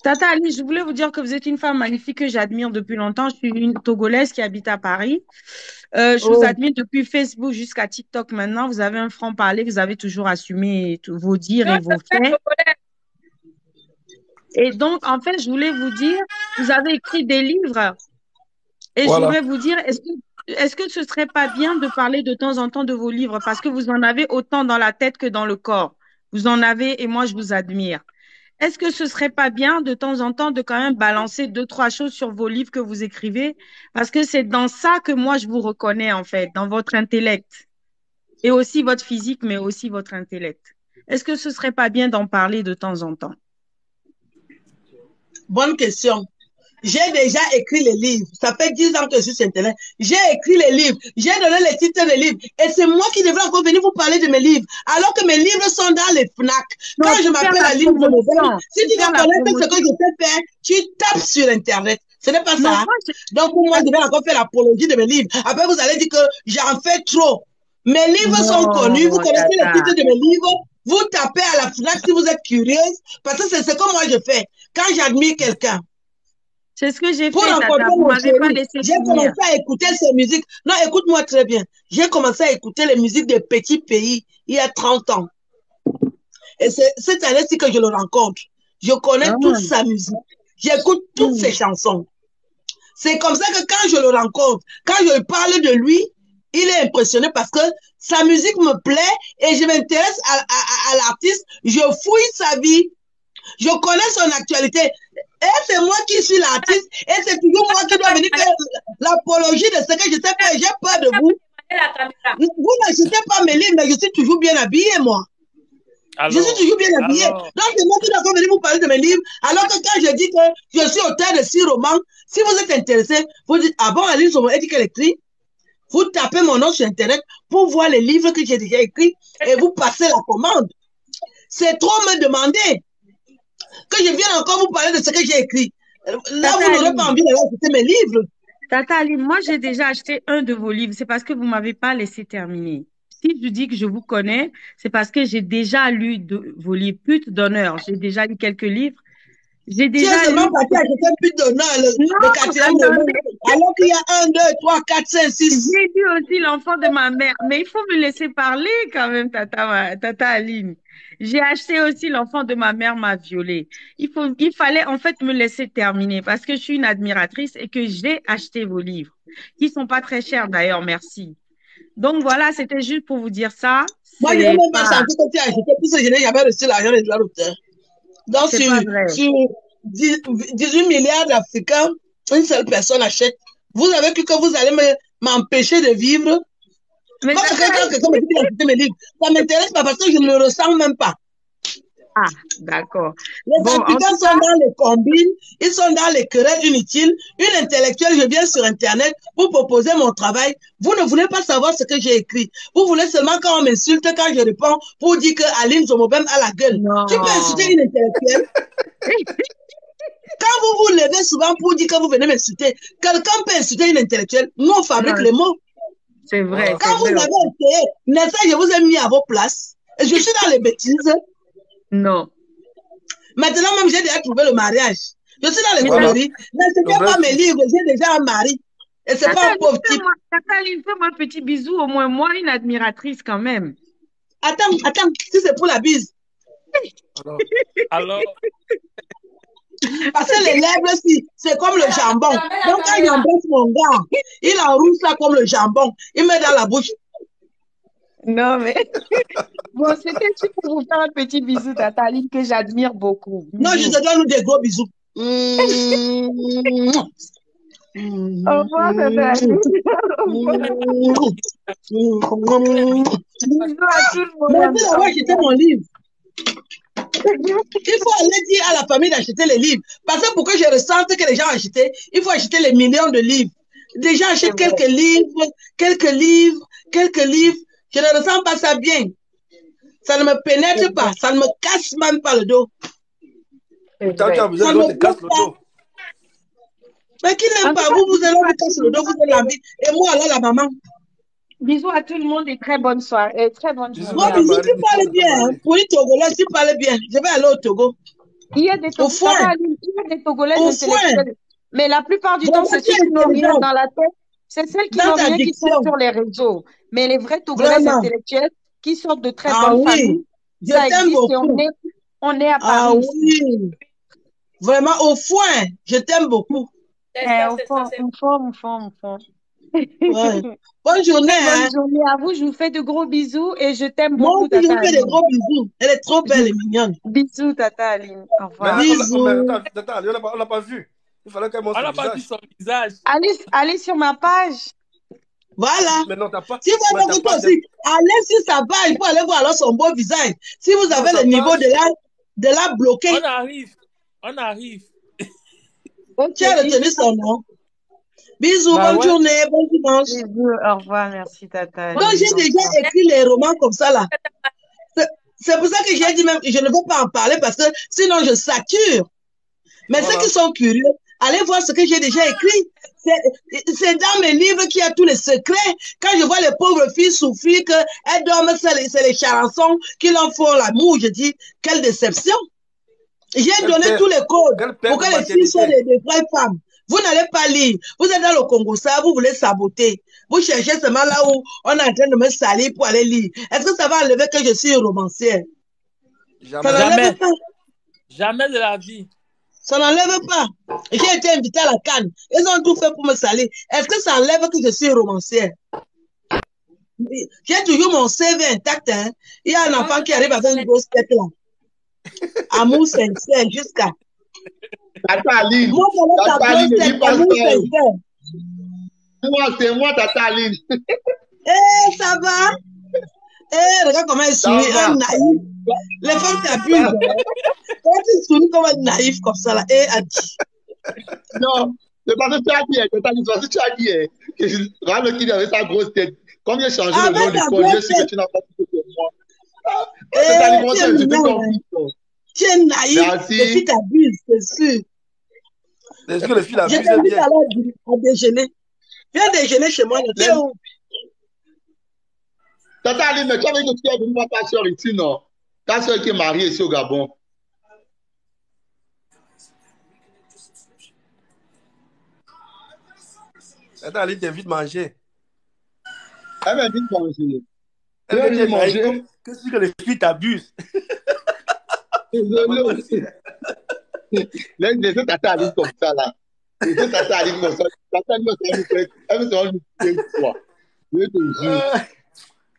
S8: Tata Aline, je voulais vous dire que vous êtes une femme magnifique que j'admire depuis longtemps. Je suis une Togolaise qui habite à Paris. Je vous admire depuis Facebook jusqu'à TikTok maintenant. Vous avez un franc-parler, vous avez toujours assumé vos dires et vos faits. Et donc, en fait, je voulais vous dire, vous avez écrit des livres. Et
S5: Voilà.
S8: je voudrais vous dire, est-ce que ce serait pas bien de parler de temps en temps de vos livres? Parce que vous en avez autant dans la tête que dans le corps. Vous en avez et moi, je vous admire. Est-ce que ce serait pas bien de temps en temps de quand même balancer 2-3 choses sur vos livres que vous écrivez? Parce que c'est dans ça que moi, je vous reconnais, en fait, dans votre intellect. Et aussi votre physique, mais aussi votre intellect. Est-ce que ce serait pas bien d'en parler de temps en temps?
S7: Bonne question. J'ai déjà écrit les livres. Ça fait 10 ans que je suis sur Internet. J'ai écrit les livres. J'ai donné les titres des livres. Et c'est moi qui devrais encore venir vous parler de mes livres. Alors que mes livres sont dans les FNAC.
S8: Non,
S7: Quand je m'appelle Aline Zonobel, si tu veux
S8: faire la
S7: connaître ce que
S8: promotion.
S7: je sais faire, tu tapes sur Internet. Ce n'est pas
S8: Non,
S7: ça.
S8: moi,
S7: Donc, pour moi, je vais encore faire l'apologie de mes livres. Après, vous allez dire que j'en fais trop. Mes livres sont connus. Vous connaissez les titres de mes livres. Vous tapez à la FNAC si vous êtes curieuse. Parce que c'est ce que moi je fais. Quand j'admire quelqu'un.
S8: C'est ce que j'ai fait,
S7: Pour
S8: Tata.
S7: rencontrer
S8: Vous
S7: mon
S8: m'avez pas
S7: chéri,
S8: laissé
S7: j'ai
S8: finir.
S7: commencé à écouter ces musiques. Non, écoute-moi très bien. J'ai commencé à écouter les musiques des petits pays il y a 30 ans. Et c'est cette année-ci que je le rencontre. Je connais toute sa musique. J'écoute toutes ses chansons. C'est comme ça que quand je le rencontre, quand je parle de lui, il est impressionné parce que sa musique me plaît et je m'intéresse à l'artiste. Je fouille sa vie. Je connais son actualité. Et c'est moi qui suis l'artiste. Et c'est toujours moi qui dois venir faire l'apologie de ce que je sais faire. J'ai peur de vous. Vous n'achetez pas mes livres, mais je suis toujours bien habillée, moi. Je suis toujours bien habillée. Donc, c'est moi qui dois venir vous parler de mes livres. Alors que quand je dis que je suis auteur de 6 romans, si vous êtes intéressé, vous dites, ah bon, Aline Zonobel dit qu'elle écrit. Vous tapez mon nom sur Internet pour voir les livres que j'ai déjà écrits et vous passez la commande. C'est trop me demander que je vienne encore vous parler de ce que j'ai écrit. Là,
S8: Tata
S7: vous n'aurez
S8: Aline.
S7: pas envie d'aller acheter mes livres.
S8: Tata Aline, moi, j'ai déjà acheté un de vos livres. C'est parce que vous ne m'avez pas laissé terminer. Si je dis que je vous connais, c'est parce que j'ai déjà lu vos livres. Pute d'honneur. J'ai déjà lu quelques livres. J'ai
S7: Tu es
S8: déjà lu.
S7: seulement parti acheter plus d'honneur le quatrième roman, alors qu'il y a 1, 2, 3, 4, 5, 6.
S8: J'ai lu aussi L'enfant de ma mère. Mais il faut me laisser parler quand même, Tata Aline. J'ai acheté aussi L'enfant de ma mère m'a violée. Il fallait en fait me laisser terminer parce que je suis une admiratrice et que j'ai acheté vos livres, qui sont pas très chers d'ailleurs, merci. Donc voilà, c'était juste pour vous dire ça.
S7: Moi, je n'ai même pas senti que tu as acheté, puisque je n'ai jamais reçu l'argent des droits d'auteur. Donc, sur 18 milliards d'Africains, une seule personne achète. Vous avez cru que vous allez m'empêcher de vivre?
S8: Mais
S7: quand quelqu'un me dit qu'il a acheté mes livres, ça ne m'intéresse pas parce que je ne le ressens même pas.
S8: Ah, d'accord.
S7: Les Africains sont dans les combines, ils sont dans les querelles inutiles. Une intellectuelle, je viens sur Internet pour proposer mon travail. Vous ne voulez pas savoir ce que j'ai écrit. Vous voulez seulement quand on m'insulte, quand je réponds, pour dire que Aline Zonobel a la gueule.
S8: Non.
S7: Tu peux insulter une intellectuelle. Quand vous vous levez souvent pour dire que vous venez m'insulter, quelqu'un peut insulter une intellectuelle. Nous, on fabrique les mots.
S8: C'est vrai.
S7: Quand vous avez essayé, n'est-ce pas, je vous ai mis à vos places. Et je suis dans les bêtises.
S8: Non.
S7: Maintenant même, j'ai déjà trouvé le mariage. Je suis dans les
S5: Voilà.
S7: conneries. N'achetez pas mes livres, j'ai déjà un mari. Et c'est pas un pauvre type.
S8: Fais-moi un petit bisou, au moins moi, une admiratrice quand même.
S7: Attends, si c'est pour la bise.
S3: Alors,
S7: Parce que les lèvres, c'est comme le jambon. Donc quand j'embrasse mon gars, il enroule ça comme le jambon. Il met dans la bouche.
S8: Non, mais bon, c'était juste pour vous faire un petit bisou, Tata Aline, que j'admire beaucoup.
S7: Non, je te donne des gros bisous.
S8: Au revoir, Tata Aline. Bisous à tout le monde.
S7: Merci d'avoir acheté mon livre. Il faut aller dire à la famille d'acheter les livres. Parce que pour que je ressente que les gens achètent, il faut acheter les millions de livres. Les gens achètent quelques livres. Je ne ressens pas ça bien. Ça ne me pénètre pas. Ça ne me casse même pas le dos.
S5: Tant que tu as besoin de l'autre, te casse le dos.
S7: Mais qui n'aime pas vous allez vous casser le dos, vous allez la vie. Et moi, alors, la maman.
S8: Bisous à tout le monde et très bonne soirée. Très bonne journée.
S7: Bon, bisous, tu parles bien. Pour les Togolais, tu parles bien. Je vais aller au Togo.
S8: Il y a des Togolais intellectuels. Mais la plupart du temps, c'est ceux qui n'ont rien dans la tête. C'est celles qui n'ont rien qui sont sur les réseaux. Mais les vrais Togolais intellectuels qui sortent de très bonnes familles, ça existe et on est à Paris.
S7: Ah oui. Vraiment, au foin, je t'aime beaucoup.
S8: Au fond.
S7: Ouais. Bonne journée.
S8: Bonne journée à vous. Je vous fais de gros bisous et je t'aime beaucoup,
S7: Tata Aline. Moi aussi, je vous fais de gros bisous. Elle est trop belle et mignonne.
S8: Bisous, Tata Aline. Au revoir.
S7: Bisous.
S5: Tata Aline, on l'a pas vu. Il fallait qu'elle montre
S3: on n'a pas vu son visage.
S8: Allez sur ma page.
S7: Voilà.
S5: Mais non, t'as pas.
S7: Si vous avez toi aussi, allez sur sa page. Il faut aller voir alors son beau visage. Si vous avez le niveau de la bloqué.
S3: On arrive.
S7: Tu as retenu son nom. Bisous, bonne journée, bon dimanche.
S8: Bisous, au revoir, merci Tata.
S7: Donc j'ai déjà écrit les romans comme ça là. C'est pour ça que j'ai dit même que je ne veux pas en parler parce que sinon je sature. Mais ceux qui sont curieux, allez voir ce que j'ai déjà écrit. C'est dans mes livres qu'il y a tous les secrets. Quand je vois les pauvres filles souffrir, qu'elles dorment, c'est les charançons qui leur font l'amour. Je dis, quelle déception. J'ai donné tous les codes pour que les filles soient des vraies femmes. Vous n'allez pas lire. Vous êtes dans le Congo, ça, vous voulez saboter. Vous cherchez seulement là où on est en train de me salir pour aller lire. Est-ce que ça va enlever que je suis romancière?
S3: Jamais. Jamais de la vie.
S7: Ça n'enlève pas. J'ai été invitée à la Cannes. Ils ont tout fait pour me salir. Est-ce que ça enlève que je suis romancière? J'ai toujours mon CV intact. Hein. Il y a un enfant qui arrive avec une grosse tête là. Amour sincère jusqu'à.
S9: Tata Aline.
S7: Moi,
S9: c'est moi, Tata Aline.
S7: Eh, ça va? Eh, regarde comment elle sourit, un naïf. Les femmes t'abusent. Quand tu souris comme un naïf comme ça, là, eh, Adi.
S9: Non, c'est parce que tu as dit, Tata Aline, tu as dit que je regarde qui avait sa grosse tête. Comme j'ai changé le nom du col, je sais que tu n'as pas dit que c'est moi. Tata Aline, je te comprends.
S7: Tu es naïf, les filles t'abusent, c'est sûr.
S5: Est-ce que les filles l'abusent bien?
S7: Je t'invite à déjeuner. Viens déjeuner chez moi, tu es où?
S9: Tata Aline, mais tu avais dit que tu es venue voir ta soeur ici, non? Ta soeur qui est mariée ici au Gabon.
S5: Tata Aline t'invite à manger.
S9: Elle m'invite à manger.
S5: Elle m'invite à manger. Qu'est-ce que les filles t'abusent?
S9: Laisse Tata Aline comme ça, là. Laisse Tata Aline comme ça. Tata Aline, elle me sera une fois. Je te jure.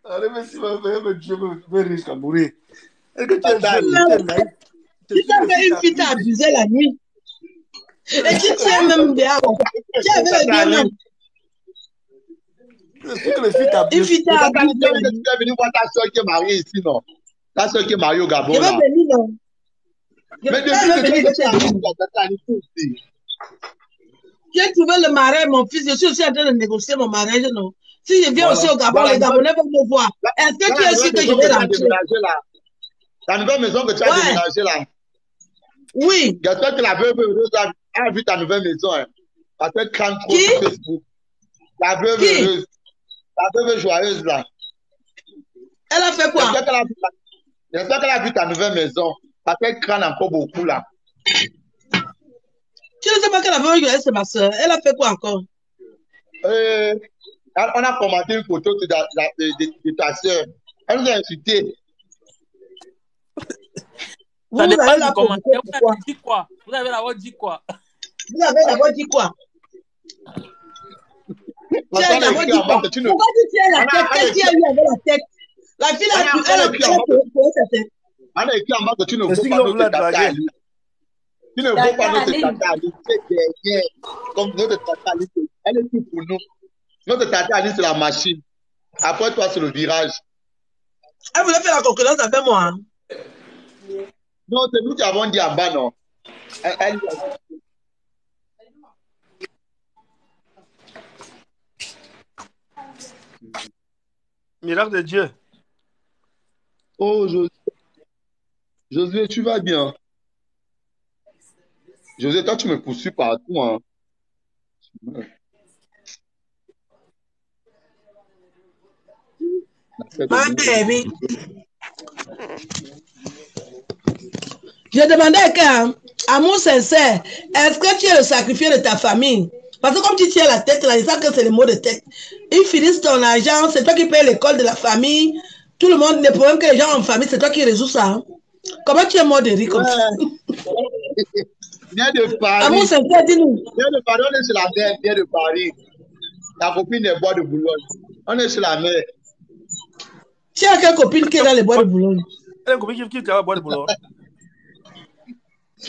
S5: Allez, merci, je me risque à mourir. Est-ce que tu
S7: es naïf? Tu t'avais une fille t'abuser la nuit. Et tu tiens même dehors. Tu avais le bien.
S5: Est-ce que les filles t'abusent?
S7: Une fille t'abuse.
S9: Tu es venu voir ta soeur qui est mariée ici, non? Ta soeur qui est mariée au Gabon, là.
S7: Je vais venir, non?
S9: Mais depuis que tu es venu, Tata Aline aussi.
S7: J'ai trouvé le mariage, mon fils. Je suis aussi en train de négocier mon mariage, non? Si je viens aussi au Gabon, les Gabonais vont me voir. Est-ce que tu es sûr que je vais rentrer?
S9: La nouvelle maison que tu as déménagée là.
S7: Oui.
S9: J'espère que la veuve heureuse a vu ta nouvelle maison. Hein. Parce qu'elle crame trop sur Facebook. La veuve heureuse. La veuve joyeuse là.
S7: Elle a fait quoi?
S9: J'espère qu'elle a vu ta nouvelle maison. Parce qu'elle crâne encore beaucoup là.
S7: Tu ne sais pas qu'elle a vu, c'est ma soeur. Elle a fait quoi encore?
S9: On a commenté une photo de ta soeur. Elle nous a insulté.
S3: Vous avez dit quoi? Vous avez d'abord dit quoi?
S7: Vous avez d'abord dit quoi? Pourquoi tu tiens la tête? Qu'est-ce qu'il y a eu avec la tête? La fille elle a pu
S9: on a écrit en bas que tu ne veux pas notre tata Ali. Tu ne veux pas notre tata Ali. C'est derrière. Comme notre tata Ali, elle est tout pour nous. Notre tata Ali, c'est la machine. Après toi, c'est le virage.
S7: Elle voulait faire la concurrence avec moi. Hein?
S9: Non, c'est nous qui avons dit en bas, non.
S5: Miracle de Dieu.
S9: Oh, Josué, tu vas bien? Josué, toi, tu me poursuis partout. Hein.
S7: Baby. Je demandais à mon sincère, est-ce que tu es le sacrifié de ta famille? Parce que comme tu tiens la tête, là, ils savent que c'est le mot de tête. Ils finissent ton argent, c'est toi qui payes l'école de la famille. Tout le monde, les problèmes que les gens ont en famille, c'est toi qui résous ça. Hein? Comment tu es mort de rire comme ça?
S9: Viens de Paris.
S7: À mon sincère, dis-nous.
S9: Viens de Paris, on est sur la mer, viens de Paris. Ta copine est bois de Boulogne. On est sur la mer.
S7: Tu as quelle copine qui est dans les bois de Boulogne?
S5: Elle a une copine qui est dans les bois de Boulogne.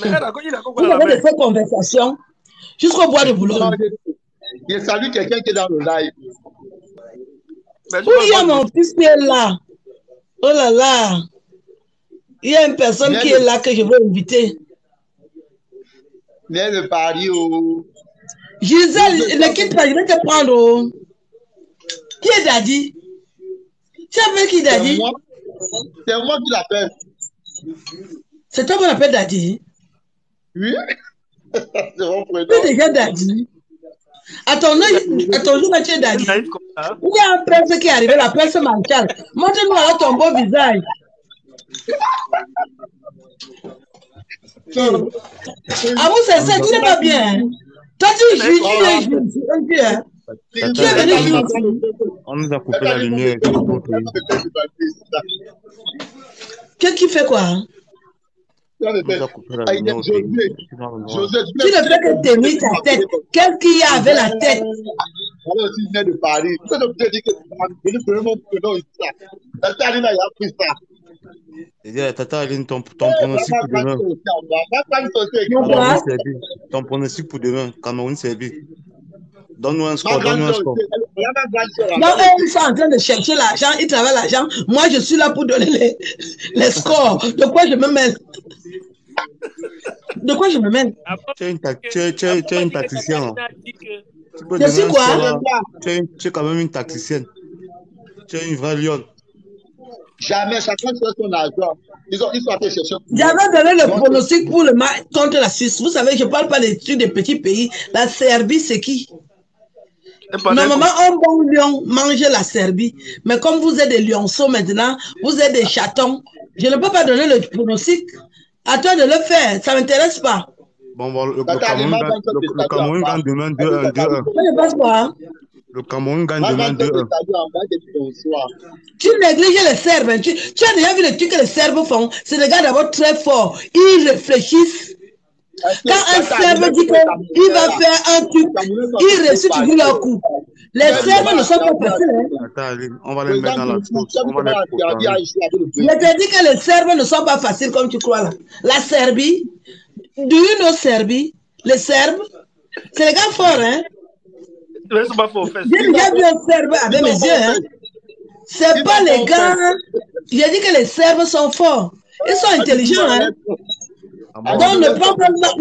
S5: Mais
S7: vous avez des conversations jusqu'au bois de Boulogne.
S9: Je salue quelqu'un qui est dans le live.
S7: Où il y a mon fils qui est là? Oh là là. Il y a une personne qui est là que je veux inviter.
S9: Viens de Paris. Oh.
S7: Gisèle, ne quitte pas, je vais te prendre. Oh. Qui est Daddy? Tu appelles qui Daddy?
S9: C'est moi qui l'appelle.
S7: C'est toi qu'on appelle Daddy?
S9: Oui. C'est mon prénom.
S7: Tu es déjà Daddy. À ton jour, tu es Daddy. Il y a un prince qui est arrivé, la prince Manchal. Montre-nous alors ton beau visage. Ah vous, c'est ça, tu n'es pas bien. Toi, tu es venu.
S10: On nous a coupé la lumière.
S7: Qu'est-ce qui fait quoi?
S10: On nous a coupé la lumière.
S7: Tu ne fais que tenir ta tête. Qu'est-ce qu'il y a avec la tête?
S9: Alors, si je viens de Paris, je te dis que je ne mon prénom ici. Tata Aline a pris ça.
S10: Tata Aline, ton pronostic pour demain. Ton pronostic pour demain, Cameroun-Serbie. Donne-nous un score, donne-nous un score.
S7: Non, ils sont en train de chercher l'argent, ils travaillent l'argent. Moi, je suis là pour donner les scores. De quoi je me mêle? De quoi je me mêle?
S10: Tu es une tacticienne.
S7: Je suis quoi?
S10: Tu es quand même une tacticienne. Tu es une vraie lionne.
S9: Jamais, chacun fait son argent. Ils sont allés chercher.
S7: J'avais donné le pronostic pour le match contre la Suisse. Vous savez, je ne parle pas des trucs des petits pays. La Serbie, c'est qui? Normalement, un bon lion mange la Serbie. Mais comme vous êtes des lionceaux maintenant, vous êtes des chatons, je ne peux pas donner le pronostic. À toi de le faire, ça ne m'intéresse pas.
S10: Bon, le Cameroun gagne demain 2-1. Le Cameroun gagne demain 2-1.
S7: Tu négliges les Serbes. Hein. Tu as déjà vu le truc que les Serbes font. C'est des gars d'abord très forts. Ils réfléchissent. Quand un Serbe dit qu'il va faire un truc, il réussit toujours leur coup. Les Serbes ne sont pas faciles.
S10: Hein. On va les mettre dans la sauce.
S7: Je te dis que les Serbes ne sont pas faciles comme tu crois là. La Serbie, do you know Serbie? Les Serbes, c'est les gars forts, hein? J'ai déjà vu un Serbe avec mes yeux, hein? C'est pas les gars. J'ai dit que les Serbes sont forts. Ils sont intelligents, hein? Donc ne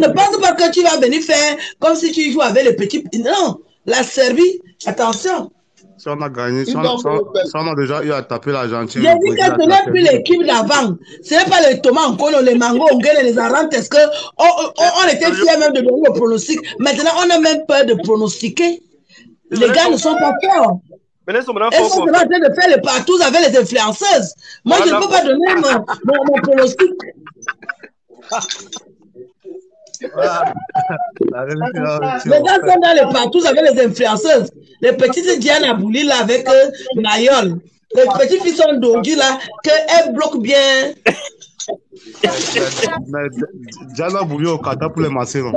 S7: pense pas que tu vas venir faire comme si tu joues avec les petits. Non, la Serbie, attention.
S10: Si on a gagné, si on a déjà eu à taper l'Argentine.
S7: J'ai dit que ce n'est plus l'équipe d'avant. Ce n'est pas les tomates en colo, les mangos, les arantes. Est-ce qu'on était fiers même de donner le pronostic. Maintenant, on a même peur de pronostiquer. Les gars ne sont pas forts.
S5: Elles sont
S1: en train de faire les partous avec les influenceuses. Moi, je ne peux pas donner mon pronostic. Les gars sont dans les partous avec les influenceuses. Les petites Diana Bouli là avec Mayol. Les petites filles sont dodus là, qu'elles bloquent bien.
S10: Mais Diana Bouli au Qatar pour les masser, non?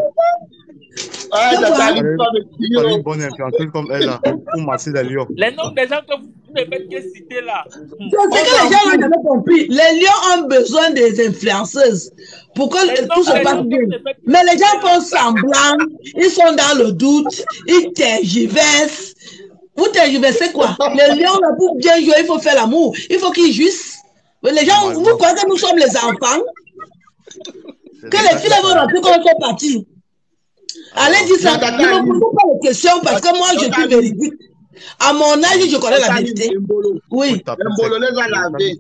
S10: Une bonne influenceuse comme elle là, pour masser les lions.
S3: Les noms des gens que vous ne faites que citer là.
S1: C'est que les gens n'ont jamais compris. Les lions ont besoin des influenceuses pour que tout se passe bien. Mais les gens font semblant, ils sont dans le doute, ils tergiversent. Vous tergiversez quoi? Les lions, là, pour bien jouer, il faut faire l'amour. Il faut qu'ils jouissent. Les gens, vous croyez que nous sommes les enfants? Que les filles vont rentrer quand on fait partie. Allez, dis ça. Ne me posez pas de questions parce que moi, je suis véridique. À mon âge, je connais la vérité. Oui.
S9: Mbolo les a lavés.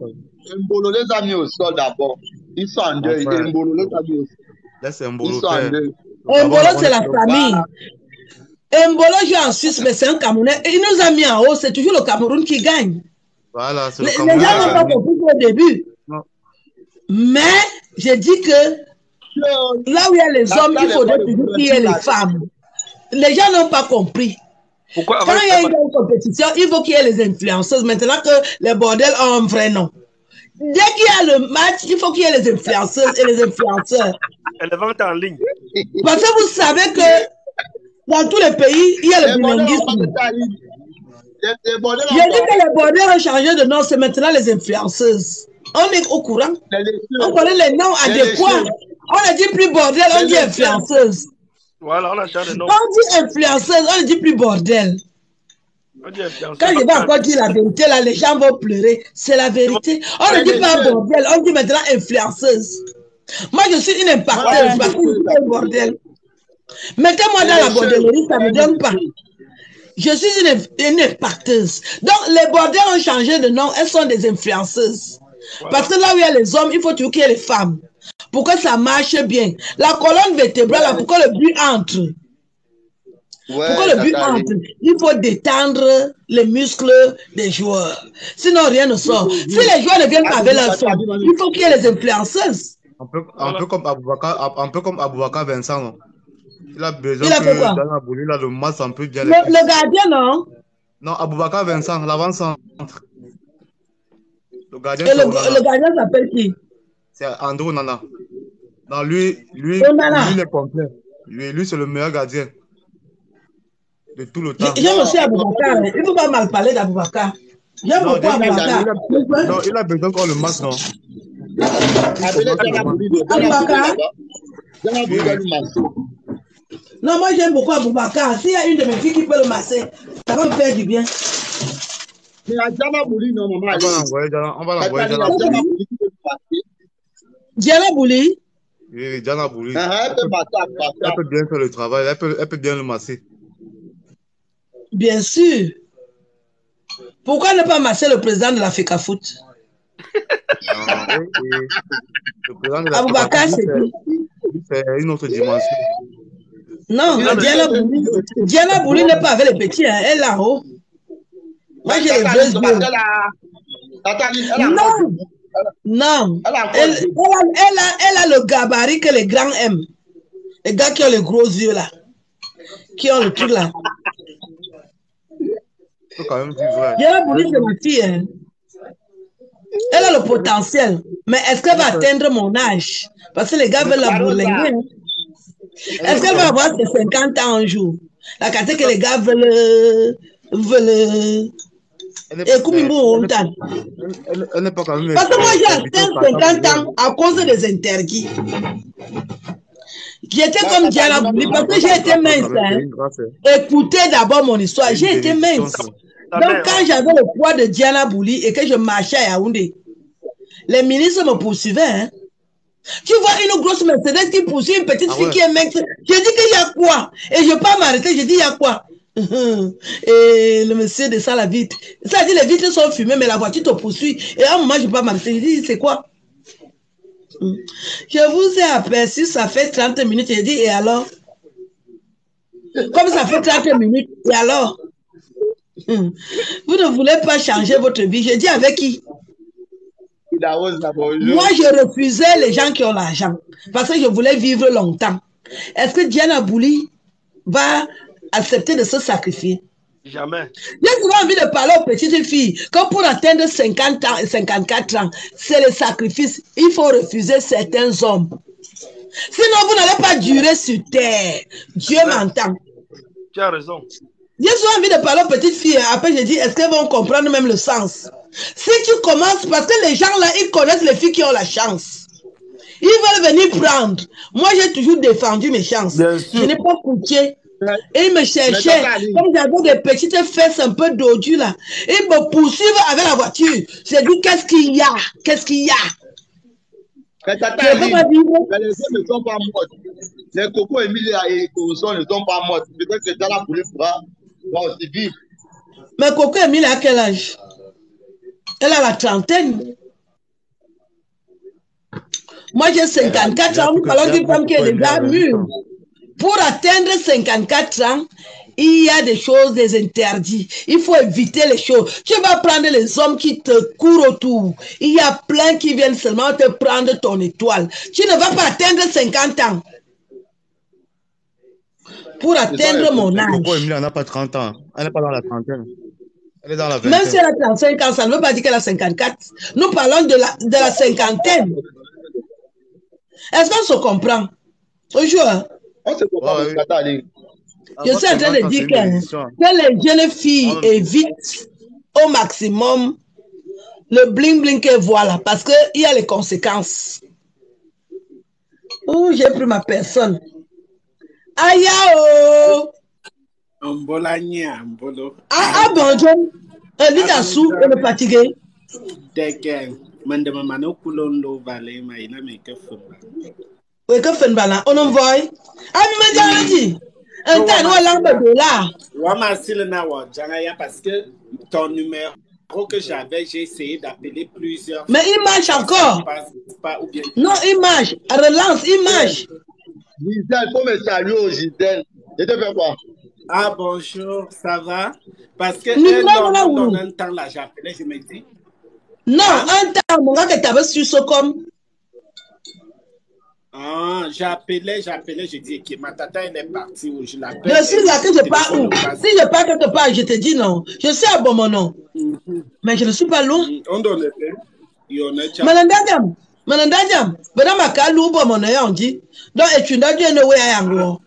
S9: Mbolo les a mis au sol d'abord. Ils sont en deuil. Mbolo les a mis au sol.
S10: Laisse Mbolo.
S1: Ils sont en deuil. Mbolo, c'est la famille. Mbolo joue en Suisse, mais c'est un Camerounais. Il nous a mis en haut. C'est toujours le Cameroun qui gagne.
S10: Voilà, c'est le
S1: Cameroun. Les gens n'ont pas compris au début. Non. Mais j'ai dit que là où il y a les hommes, il faudrait toujours qu'il y ait les femmes. Les gens n'ont pas compris.
S5: Pourquoi,
S1: quand il y a une compétition, il faut qu'il y ait les influenceuses. Maintenant que les bordels ont un vrai nom. Dès qu'il y a le match, il faut qu'il y ait les influenceuses et les influenceurs.
S5: Elle les vente en ligne.
S1: Parce que vous savez que dans tous les pays, il y a le bilinguisme. J'ai dit que les bordels ont changé de nom, c'est maintenant les influenceuses. On est au courant. On connaît les noms adéquats. On ne dit plus bordel, on dit influenceuse.
S5: Voilà, on a changé de nom.
S1: On dit influenceuse, on ne dit plus bordel.
S5: On dit influenceuse.
S1: Quand je vais encore dire la vérité, là, les gens vont pleurer. C'est la vérité. On ne dit pas bordel, on dit maintenant influenceuse. Moi, je suis une impacteuse parce que je suis un bordel. Mettez-moi dans la bordellerie, ça ne me donne pas. Je suis une impacteuse. Donc, les bordels ont changé de nom, elles sont des influenceuses. Voilà. Parce que là où il y a les hommes, il faut toujours qu'il y ait les femmes. Pour que ça marche bien. La colonne vertébrale, là, pour que le but entre. Ouais, pour que le but entre, il faut détendre les muscles des joueurs. Sinon, rien ne sort. Si les joueurs ne viennent pas avec leur femme, il faut qu'il y ait les influenceuses.
S10: Un peu comme Aboubakar Vincent. Non? Il a besoin que dans la boule, il a le masse un peu bien.
S1: Le gardien, non?
S10: Non, Aboubakar Vincent, l'avant-centre. Le gardien,
S1: le gardien s'appelle qui?
S10: C'est Andrew Nana. Non, lui il est complet. Lui c'est le meilleur gardien de tout le temps.
S1: J'aime aussi Aboubakar. Il ne faut pas mal parler d'Aboubakar. J'aime beaucoup Aboubakar.
S10: Non, il a besoin qu'on le masse, non?
S1: Aboubakar. Non, moi j'aime beaucoup Aboubakar. S'il y a une de mes filles qui peut le masser, ça va me faire du bien.
S9: Mais à Diana Bouli, non, maman.
S10: On va l'envoyer Diana Bouli.
S1: Diana Bouli?
S10: Oui, Diana Bouli. Elle peut bien faire le travail, elle peut bien le masser.
S1: Bien sûr. Pourquoi ne pas masser le président de la FECAFOOT? Aboubakar, c'est qui?
S10: C'est une autre dimension.
S1: Non, Diana Bouli n'est pas avec les petits, hein. Elle est là-haut. Moi, j'ai les deux yeux. Non. Elle a le gabarit que les grands aiment. Les gars qui ont les gros yeux là. Qui ont le truc là. Diana Bouli, c'est ma fille. Hein. Elle a le potentiel. Mais est-ce qu'elle va atteindre mon âge? Parce que les gars veulent la bourlinguer. Hein. Est-ce qu'elle va avoir ses 50 ans un jour? La qualité que les gars veulent. Écoute,
S10: elle n'est pas quand même.
S1: Parce que moi, j'ai atteint 50 ans à cause des interdits. Qui étaient comme Diana Bouli, parce que j'ai été mince. Hein. Écoutez d'abord mon histoire. J'ai été mince. Donc, quand j'avais le poids de Diana Bouli et que je marchais à Yaoundé, les ministres me poursuivaient. Hein. Tu vois une grosse Mercedes qui poursuit une petite fille qui est mince. Je dis qu'il y a quoi? Et je ne peux pas m'arrêter. Je dis il y a quoi? Et le monsieur descend la vitre. Ça dit les vitres sont fumées, mais la voiture te poursuit. Et à un moment, je ne peux pas m'arrêter. Je dis c'est quoi? Je vous ai aperçu, ça fait 30 minutes. J'ai dit et alors? Comme ça fait 30 minutes, et alors?
S7: Vous ne voulez pas changer votre vie. Je dis avec qui? Moi, je refusais les gens qui ont l'argent parce que je voulais vivre longtemps. Est-ce que Diana Bouli va accepter de se sacrifier?
S5: Jamais.
S7: J'ai souvent envie de parler aux petites filles que pour atteindre 50 ans et 54 ans, c'est le sacrifice. Il faut refuser certains hommes. Sinon, vous n'allez pas durer sur terre. Dieu m'entend.
S5: Tu as raison.
S7: J'ai souvent envie de parler aux petites filles. Après, je dis, est-ce qu'elles vont comprendre même le sens? Si tu commences, parce que les gens là, ils connaissent les filles qui ont la chance. Ils veulent venir prendre. Moi, j'ai toujours défendu mes chances. Je n'ai pas coûté. Et ils me cherchaient. Comme j'avais des petites fesses un peu dodues là. Ils me poursuivent avec la voiture. J'ai dit, qu'est-ce qu'il y a? Qu'est-ce qu'il y a?
S9: Mais tata, les hommes ne sont pas mortes. Les Coco, Emilia et Coso ne sont pas mortes. Peut-être que dans la police va aussi vivre.
S7: Mais Coco Emilia a quel âge? Elle a la trentaine. Moi, j'ai 54 ans. Nous parlons d'une femme qui est déjà mûre. Pour atteindre 54 ans, il y a des choses, des interdits. Il faut éviter les choses. Tu vas prendre les hommes qui te courent autour. Il y a plein qui viennent seulement te prendre ton étoile. Tu ne vas pas atteindre 50 ans. Pour atteindre mon âge.
S10: Pourquoi Emilia n'a pas 30 ans? Elle n'est pas dans la trentaine. Elle est dans la vingtaine.
S7: Même si elle a 35 ans, ça ne veut pas dire qu'elle a 54. Nous parlons de la cinquantaine. Est-ce qu'on se comprend? Bonjour.
S9: On se comprend,
S7: Je suis en train de dire que les jeunes filles évitent au maximum le bling-bling qu'elles voient là, parce qu'il y a les conséquences. Ouh, j'ai pris ma personne. Ayao! Ah, bon, John. Un lit à sous, on est fatigué. Oui, que fait bala, on en voit. Ah, mais dit. Un tas de lampe de là.
S11: Parce que ton numéro que j'avais, j'ai essayé d'appeler plusieurs.
S7: Mais il marche encore. Non, il marche. Relance, il marche.
S9: Gisèle, faut me saluer, Gisèle. Je te fais quoi?
S11: Ah, bonjour, ça va? Parce que
S7: non,
S11: un temps là, j'appelais, je me dis.
S7: Non, un temps, mon gars, que tu avais su ce comme.
S11: Ah, j'appelais, je dis que ma tata elle est partie où je l'appelle.
S7: Je suis là que je pars où? Si je pars quelque part, je te dis non. Je suis à bon mon nom. Mais je ne suis pas loin.
S11: On donne le
S7: Manandajam, madame ma calou bon mon nom, on dit. Donc, et tu n'as dit no way I am go.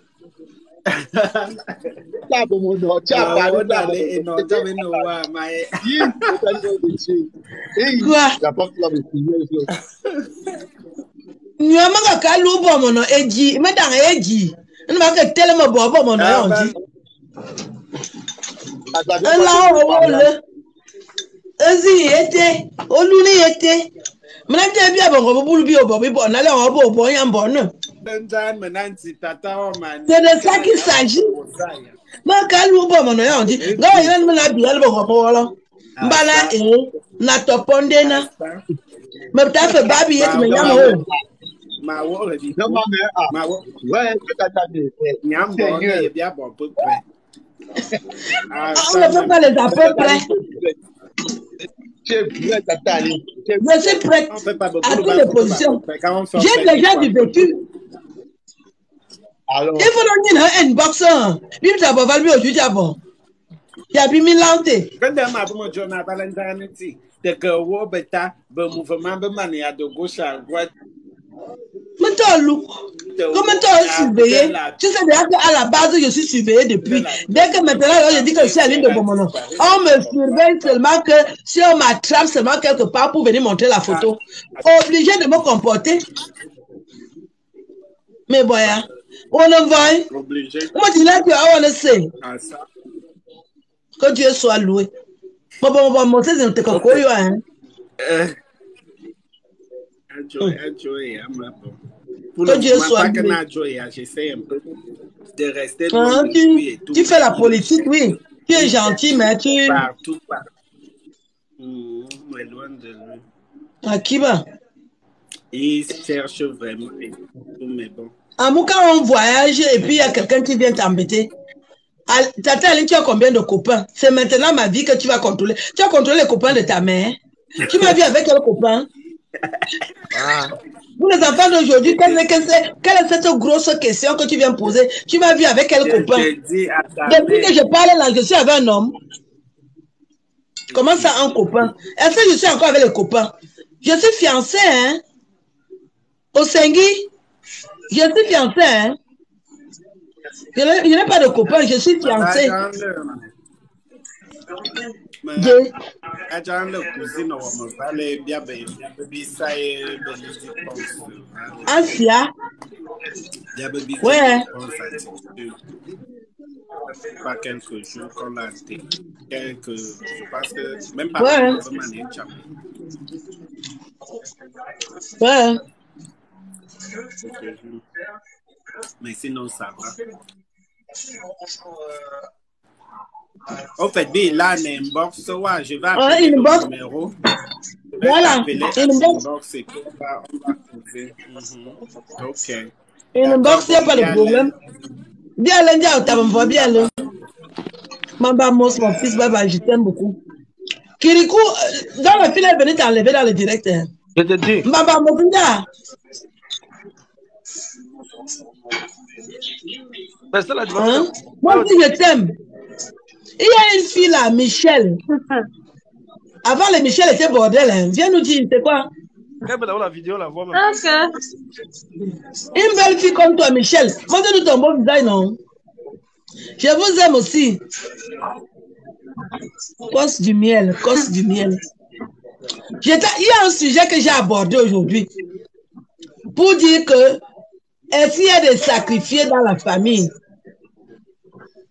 S7: Nyama ka lu bo mo no eji me dan eji nma ka tele mo bo mo no onji ala o le ezi ete olu ni ete mna je bi abon ko bulu bi obo bi bo na le o bo yan bo no c'est de ça qu'il s'agit ma ka lu bo mo no onji ga yan me na bi al bo ko lo mbala na toponde na me ta fe babi yet me nyama o
S11: ma wo di
S9: non ma ouais que tata de
S11: nyam bon e bia bon peu près
S7: on ne peut pas les à peu près. Je suis prête à toutes les positions. J'ai déjà du vécu. Il faut donner un inbox. Bim ta bo valbi oju jabo. Ya bi mi lante.
S11: Quand ma bon Jonathan Valentine de que wo beta be mouvement be mania de gauche à droite.
S7: Comment tu as surveillé? Tu sais déjà qu'à la base, je suis surveillé depuis. Dès que maintenant, je dis que je suis à l'île de Bomono. On me surveille seulement que si on m'attrape seulement quelque part pour venir montrer la photo. Obligé de me comporter. Mais voilà. On en voit. Moi, tu l'as dit, on le sait. Que Dieu soit loué. Bon, c'est un peu comme ça.
S11: Que Dieu soit loué. J'essaie un peu de rester loin de lui et tout.
S7: Tu fais la politique, oui. Tu es gentil, mais tu...
S11: Partout. Mais loin de lui.
S7: À qui va?
S11: Il cherche vraiment et tout, mais bon.
S7: À moi, quand on voyage et puis il y a quelqu'un qui vient t'embêter, Tata Aline, tu as combien de copains? C'est maintenant ma vie que tu vas contrôler. Tu as contrôlé les copains de ta mère. Tu m'as vu avec quel copain? Vous les enfants d'aujourd'hui, quelle est cette grosse question que tu viens poser? Tu m'as vu avec quel copain? Depuis que je parle là, je suis avec un homme. Comment ça, un copain? Est-ce que je suis encore avec les copains? Je suis fiancée, hein? Au Sengui, je suis fiancée, hein? Je n'ai pas de copain, je suis fiancée. Asia? Ouais.
S11: Pas quelques jours qu'on a été. Je pense que même pas
S7: ouais.
S11: Mais sinon, ça va. Au fait, là, inbox, je vais appeler le numéro.
S7: Voilà,
S11: inbox, et on va trouver. Ok.
S7: Inbox, il n'y a pas de problème. Bien, lundi, on va bien aller. Mamba Mos, mon fils, baba, je t'aime beaucoup. Kirikou, dans la file, elle venait t'enlever dans le direct.
S5: Je te dis.
S7: Mamba Mosinda. Hein? Moi aussi, je t'aime. Il y a une fille là, Michel. Avant, les Michel étaient bordel. Hein. Viens nous dire, c'est quoi?
S5: La vidéo, la voix.
S7: Une belle fille comme toi, Michel. Montre-nous ton bon visage, non? Je vous aime aussi. Cosse du miel, cosse du miel. Il y a un sujet que j'ai abordé aujourd'hui pour dire que s'il y a des sacrifiés dans la famille,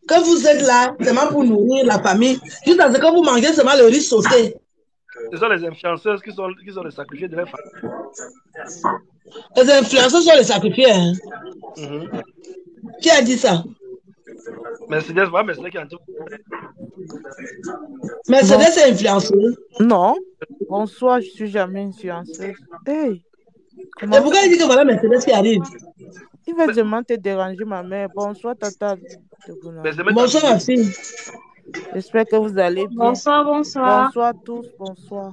S7: que vous êtes là seulement pour nourrir la famille, jusqu'à ce que vous mangez seulement le riz sauté.
S5: Ce sont les influenceuses qui sont les sacrifiés de la famille.
S7: Les influenceurs sont les sacrifiés. Hein? Qui a dit ça?
S5: Mercedes, voilà, Mercedes qui a dit.
S7: Mercedes est influenceuse?
S12: Non. Bonsoir, je ne suis jamais influenceuse. Hey.
S7: Et pourquoi il dit que voilà Mercedes qui arrive?
S12: Il va demander te déranger, ma mère. Bonsoir, tata.
S7: Bonsoir, ma fille.
S12: J'espère que vous allez bien.
S4: Bonsoir, bonsoir.
S12: Bonsoir tous, bonsoir.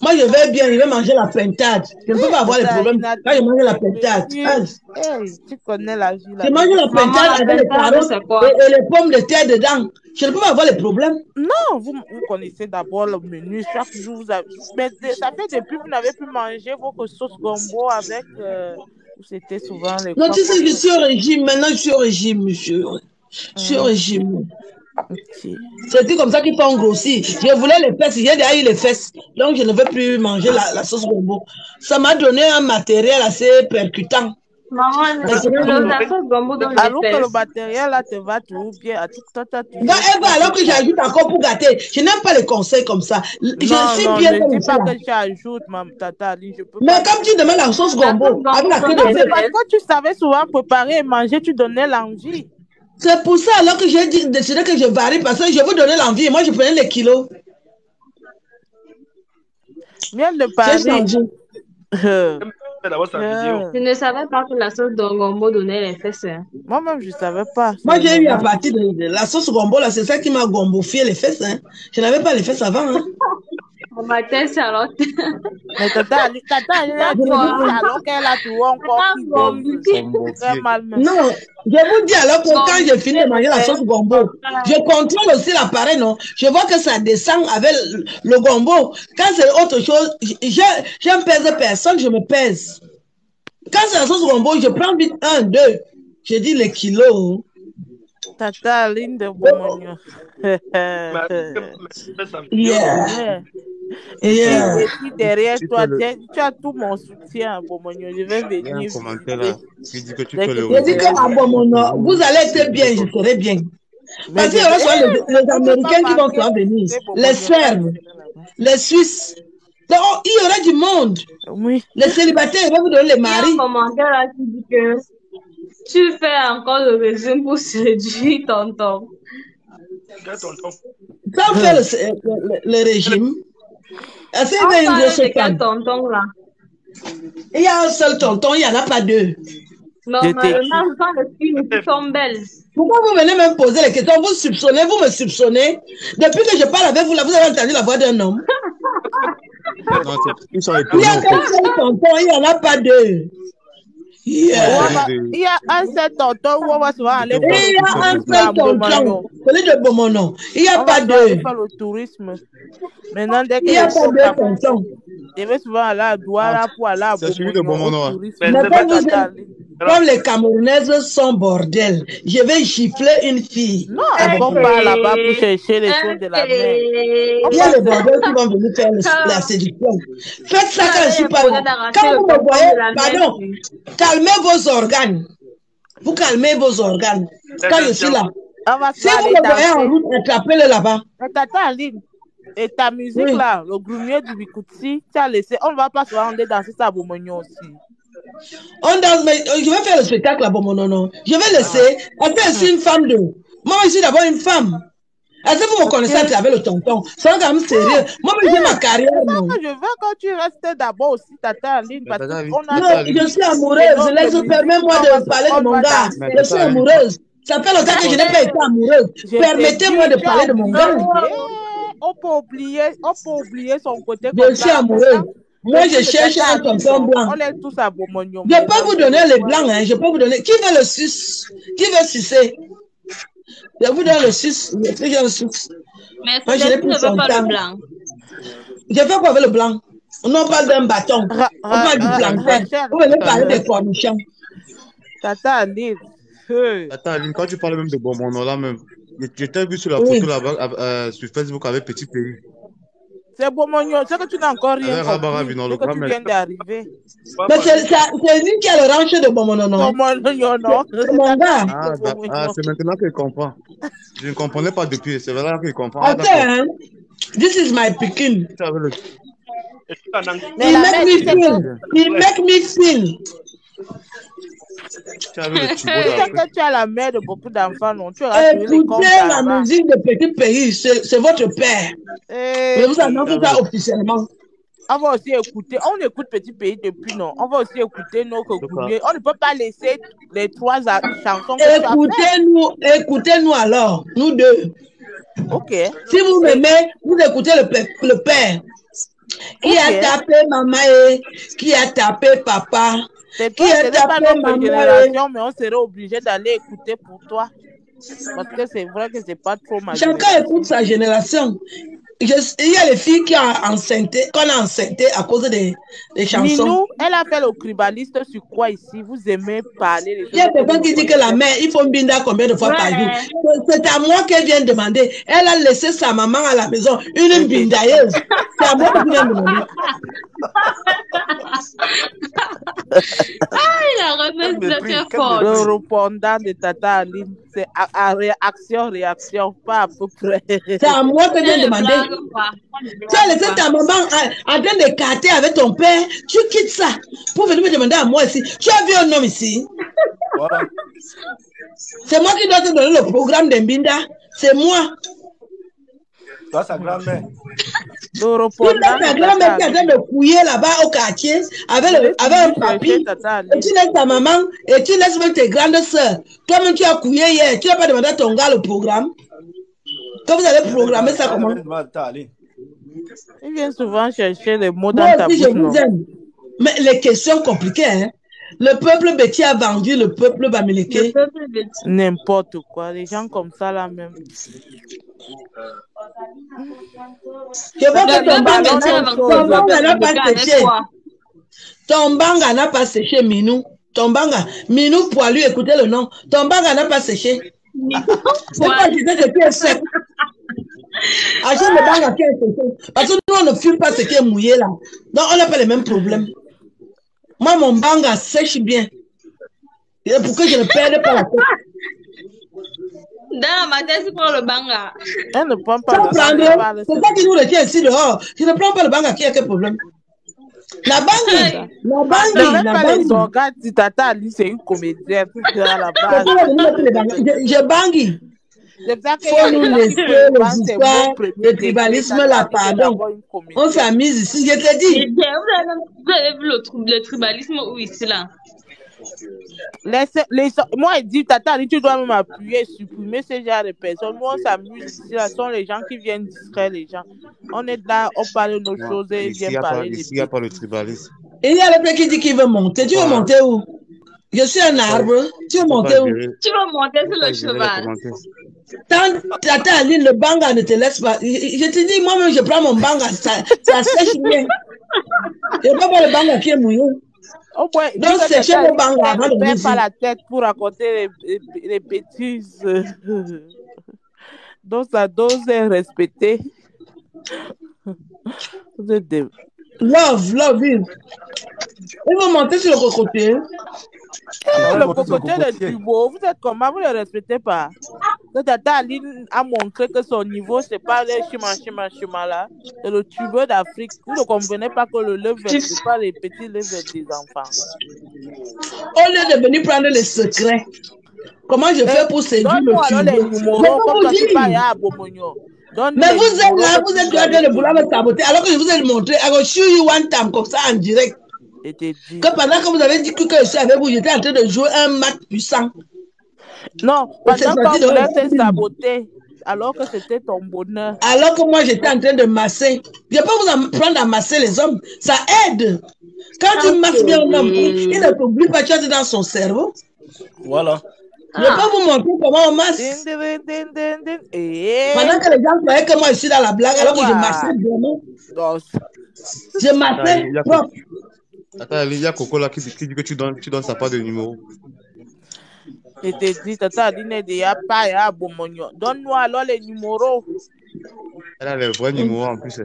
S7: Moi, je vais bien, je vais manger la pentade. Je ne peux pas avoir les problèmes quand je mange la pentade.
S12: Hey, tu connais la vie.
S7: Je mange la pentade avec les carottes et les pommes de terre dedans. Je ne peux pas avoir les problèmes.
S12: Non, vous connaissez d'abord le menu. Chaque jour, vous avez... Mais ça fait depuis que vous n'avez plus mangé votre sauce gombo avec... C'était souvent les...
S7: Non, tu sais, je suis au régime. Maintenant, je suis au régime, monsieur. Je suis au régime.
S12: Okay.
S7: C'était comme ça qu'ils font grossir. Je voulais les fesses, j'ai déjà eu les fesses. Donc, je ne veux plus manger la sauce gombo. Ça m'a donné un matériel assez percutant.
S4: Maman, la sauce gombo dans les fesses.
S12: Alors que le matériel là te va tout bien.
S7: Alors que j'ajoute encore pour gâter. Je n'aime pas les conseils comme ça.
S12: Je suis bien. Ne dis pas que j'ajoute, tata.
S7: Mais comme tu demandes la sauce gombo,
S12: parce que tu savais souvent préparer et manger, tu donnais l'envie.
S7: C'est pour ça alors que j'ai décidé que je varie parce que je veux donner l'envie. Moi, je prenais les kilos.
S12: Viens de parler.
S4: Je ne savais pas que la sauce de gombo donnait les fesses.
S12: Moi-même, je ne savais pas.
S7: Moi, j'ai eu à partir de la sauce gombo, là, c'est ça qui m'a gombofié les fesses. Hein. Je n'avais pas les fesses avant. Hein.
S4: On m'a testé alors.
S12: Mais tata, elle a dit alors qu'elle a tout encore.
S7: Non, je vous dis alors que quand j'ai fini de manger la sauce gombo, je contrôle aussi l'appareil, non? Je vois que ça descend avec le gombo. Quand c'est autre chose, je ne pèse personne, je me pèse. Quand c'est la sauce gombo, je prends vite 1, 2. Je dis les kilos.
S12: Tata, Aline de Bomogno.
S7: Yeah.
S12: Et puis derrière toi, tu as tout mon soutien, Bomogno. Je vais venir.
S10: Tu dis que tu peux le
S7: Je dis que à Bomogno, vous allez être bien, je serai bien. Parce qu'il y aura les Américains qui vont venir, les Serbes, les Suisses. Donc, il y aura du monde.
S12: Oui.
S7: Les célibataires vont vous donner les maris.
S4: Il y a un commentaire là qui dit que tu fais encore le régime pour séduire tonton.
S7: Quand on fait le régime, est-ce qu'il y a une grosse femme?
S4: Tonton là?
S7: Il y a un seul tonton, il n'y en a pas deux.
S4: Normalement, quand les filles sont belles.
S7: Pourquoi vous venez me poser les questions? Vous soupçonnez, vous me soupçonnez. Depuis que je parle avec vous, là, vous avez entendu la voix d'un homme.
S10: Ils sont
S7: Il y a qu'un seul tonton, il n'y en a pas deux.
S12: Il y a un seul tonton où on va souvent aller faire
S7: Il y a un seul tonton, celui de Bomono. Il n'y a pas deux.
S12: Faire le tourisme. Maintenant, dès que
S7: il n'y a pas deux tontons.
S12: Je vais souvent aller à Douala pour aller à
S10: Bomono.
S7: Comme les Camerounaises sont bordel, je vais gifler une fille.
S12: Non, elles vont pas là-bas pour chercher les choses de la mer.
S7: Il y a les bordels qui vont venir faire la séduction. Faites ça quand je suis pas là. Quand vous me voyez, pardon, calmez vos organes. Vous calmez vos organes. Quand je suis là. Si vous me voyez en route, attrapez-le là-bas.
S12: Et ta musique là, le groumier du Bikutsi, tu as laissé. On ne va pas se rendre danser ça à Bomognon aussi.
S7: On danse, mais je vais faire le spectacle à Bomognon. Je vais laisser. Est-ce que je suis une femme de. Moi, je suis d'abord une femme. Est-ce que vous me connaissez à travers le tonton? C'est quand même sérieux. Moi, j'ai ma carrière. Non.
S12: Je veux que tu restes d'abord aussi, Tata Aline. Parce que
S7: non, je suis amoureuse. Permets-moi de parler de mon gars. Je suis amoureuse. Ça fait longtemps que je n'ai pas été amoureuse. Permettez-moi de parler de mon gars.
S12: On peut oublier son côté.
S7: Je suis amoureuse. Moi, je cherche un tonton blanc.
S12: On est tous à Bomognon.
S7: Je peux vous donner les blancs. Hein. Je peux vous donner. Qui veut le suce? Qui veut sucer? Je vous donne le suce. Je le suce.
S4: Mais moi, je n'ai plus son temps. Le blanc.
S7: Je fais quoi avec le blanc? On parle d'un bâton. On parle du plantain. Vous venez parler des cornichons.
S12: Tata Aline.
S10: Attends, Aline, quand tu parles même de Bomognon là même, je t'ai vu sur la photo là-bas sur Facebook avec Petit Pays.
S12: C'est Bomognon, c'est que tu n'as encore rien compris, c'est que tu viens d'arriver.
S7: Mais c'est lui qui a le ranch de Bomognon.
S12: Bomognon, non.
S7: C'est mon gars.
S10: C'est maintenant qu'il comprend. Je ne comprenais pas depuis, c'est vrai qu'il comprend.
S7: Ok, hein? This is my Pekin. He make me feel.
S12: Tu as la mère de beaucoup d'enfants, non?
S7: Écoutez la musique de Petit Pays, c'est votre père. Je vous annonce ça officiellement.
S12: On va aussi écouter, on écoute Petit Pays depuis, non? On va aussi écouter nos cocouriers. On ne peut pas laisser les trois chansons.
S7: Écoutez-nous alors, nous deux.
S12: Ok.
S7: Si vous m'aimez, vous écoutez le père. Qui a tapé maman et qui a tapé papa?
S12: C'est toi, ce n'est pas notre génération, mais on serait obligé d'aller écouter pour toi. Parce que c'est vrai que c'est pas trop mal.
S7: Chacun écoute sa génération. Il y a les filles qui ont enceinté à cause des chansons.
S12: Minou, elle a fait le cribaliste sur quoi ici? Vous aimez parler.
S7: Il y a quelqu'un qui dit que la mère, il faut une binda combien de fois par jour? C'est à moi qu'elle vient demander. Elle a laissé sa maman à la maison, une bindailleuse. C'est à moi qu'elle vient demander.
S4: Il a remis très fort.
S12: Le répondant de Tata Aline, c'est réaction, pas à peu près.
S7: C'est à moi qu'elle vient demander. Tu as laissé ta maman en train de carter avec ton père, tu quittes ça pour venir me demander à moi ici. Tu as vu un homme ici? Voilà. C'est moi qui dois te donner le programme d'Embinda. C'est moi.
S5: Toi, sa grand-mère.
S7: Ta grand-mère qui est en train de couiller là-bas au quartier avec un papy. Tu laisses ta maman et tu laisses même tes grandes soeurs. Toi-même, tu as couillé hier. Tu n'as pas demandé à ton gars le programme. Quand vous allez programmer ça comment?
S12: Il vient souvent chercher les mots dans ta bouche.
S7: Je vous aime. Mais les questions compliquées, hein? Le peuple Betty a vendu le peuple Bamileke.
S12: N'importe quoi. Les gens comme ça là même.
S7: Je vois que ton banga n'a pas séché. Ton banga n'a pas séché, Minou. Ton banga. Minou poilu, écoutez le nom. Ton banga n'a pas séché. C'est pas que je qui est sec. Achète le banga qui est séché. Parce que nous, on ne fume pas ce qui est mouillé là. Donc, on n'a pas les mêmes problèmes. Moi, mon banga sèche bien. Pour que je ne perde pas la tête.
S4: Dans la matin, c'est pour le banga.
S12: Elle ne prend pas le
S7: banga. C'est ça qui nous retient ici dehors. Je ne prends pas le banga. Qui a quel problème? La bangue.
S12: Les organes, si Tata Ali, c'est une comédienne. À la base.
S7: Je bangue. Faut nous laisser les histoires de tribalisme là, pardon. On s'amuse ici, je te dis.
S4: Vous avez vu le tribalisme où ici là?
S12: Moi, il dit, Tata, tu dois même appuyer, supprimer ce genre de personnes. Moi, on s'amuse ici. Ce sont les gens qui viennent distraire les gens. On est là, on parle de nos choses et ils viennent parler.
S10: Ici, il n'y a pas le tribalisme.
S7: Il y a le mec qui dit qu'il veut monter. Tu veux monter où? Je suis un arbre. Tu veux monter où?
S4: Tu veux monter sur le cheval.
S7: Tant Tata Aline, le banga ne te laisse pas. Je te dis, moi-même, je prends mon banga. Ça sèche bien. Je ne peux pas le banga qui est mouillé. Donc, sécher le banga avant de
S12: ne pas la tête pour raconter les bêtises. Donc, sa dose est respectée.
S7: Love. Il va monter sur le cocotier.
S12: Le cocotier de Dubo, vous êtes comment? Vous ne le respectez pas? Tata Aline a montré que son niveau, ce n'est pas les chima là. C'est le tubeux d'Afrique. Vous ne comprenez pas que le level, ce n'est pas les petits levels des enfants.
S7: Au lieu de venir prendre les secrets, comment je fais pour séduire le tubeux? Mais vous êtes là, vous êtes là de vouloir me saboter, alors que je vous ai montré, I will show you one time, comme ça, en direct. Que pendant que vous avez dit que je suis avec vous, j'étais en train de jouer un match puissant.
S12: Non, pendant que vous l'avez saboté, alors que c'était ton bonheur.
S7: Alors que moi, j'étais en train de masser. Je ne vais pas vous apprendre à masser les hommes. Ça aide. Quand tu masses bien un homme, il ne t'oublie pas, tu es dans son cerveau.
S5: Voilà.
S7: Je vais pas vous montrer comment on masse. Pendant que les gens croyaient que moi, je suis dans la blague, alors que je massais vraiment. Je massais propre.
S10: Attends, il y a Coco là qui dit que tu donnes sa part de numéro.
S12: Je te dis, Tata Aline, il n'y a pas à Bomonio. Donne-moi alors les numéros.
S10: Elle a les vrais numéros en plus.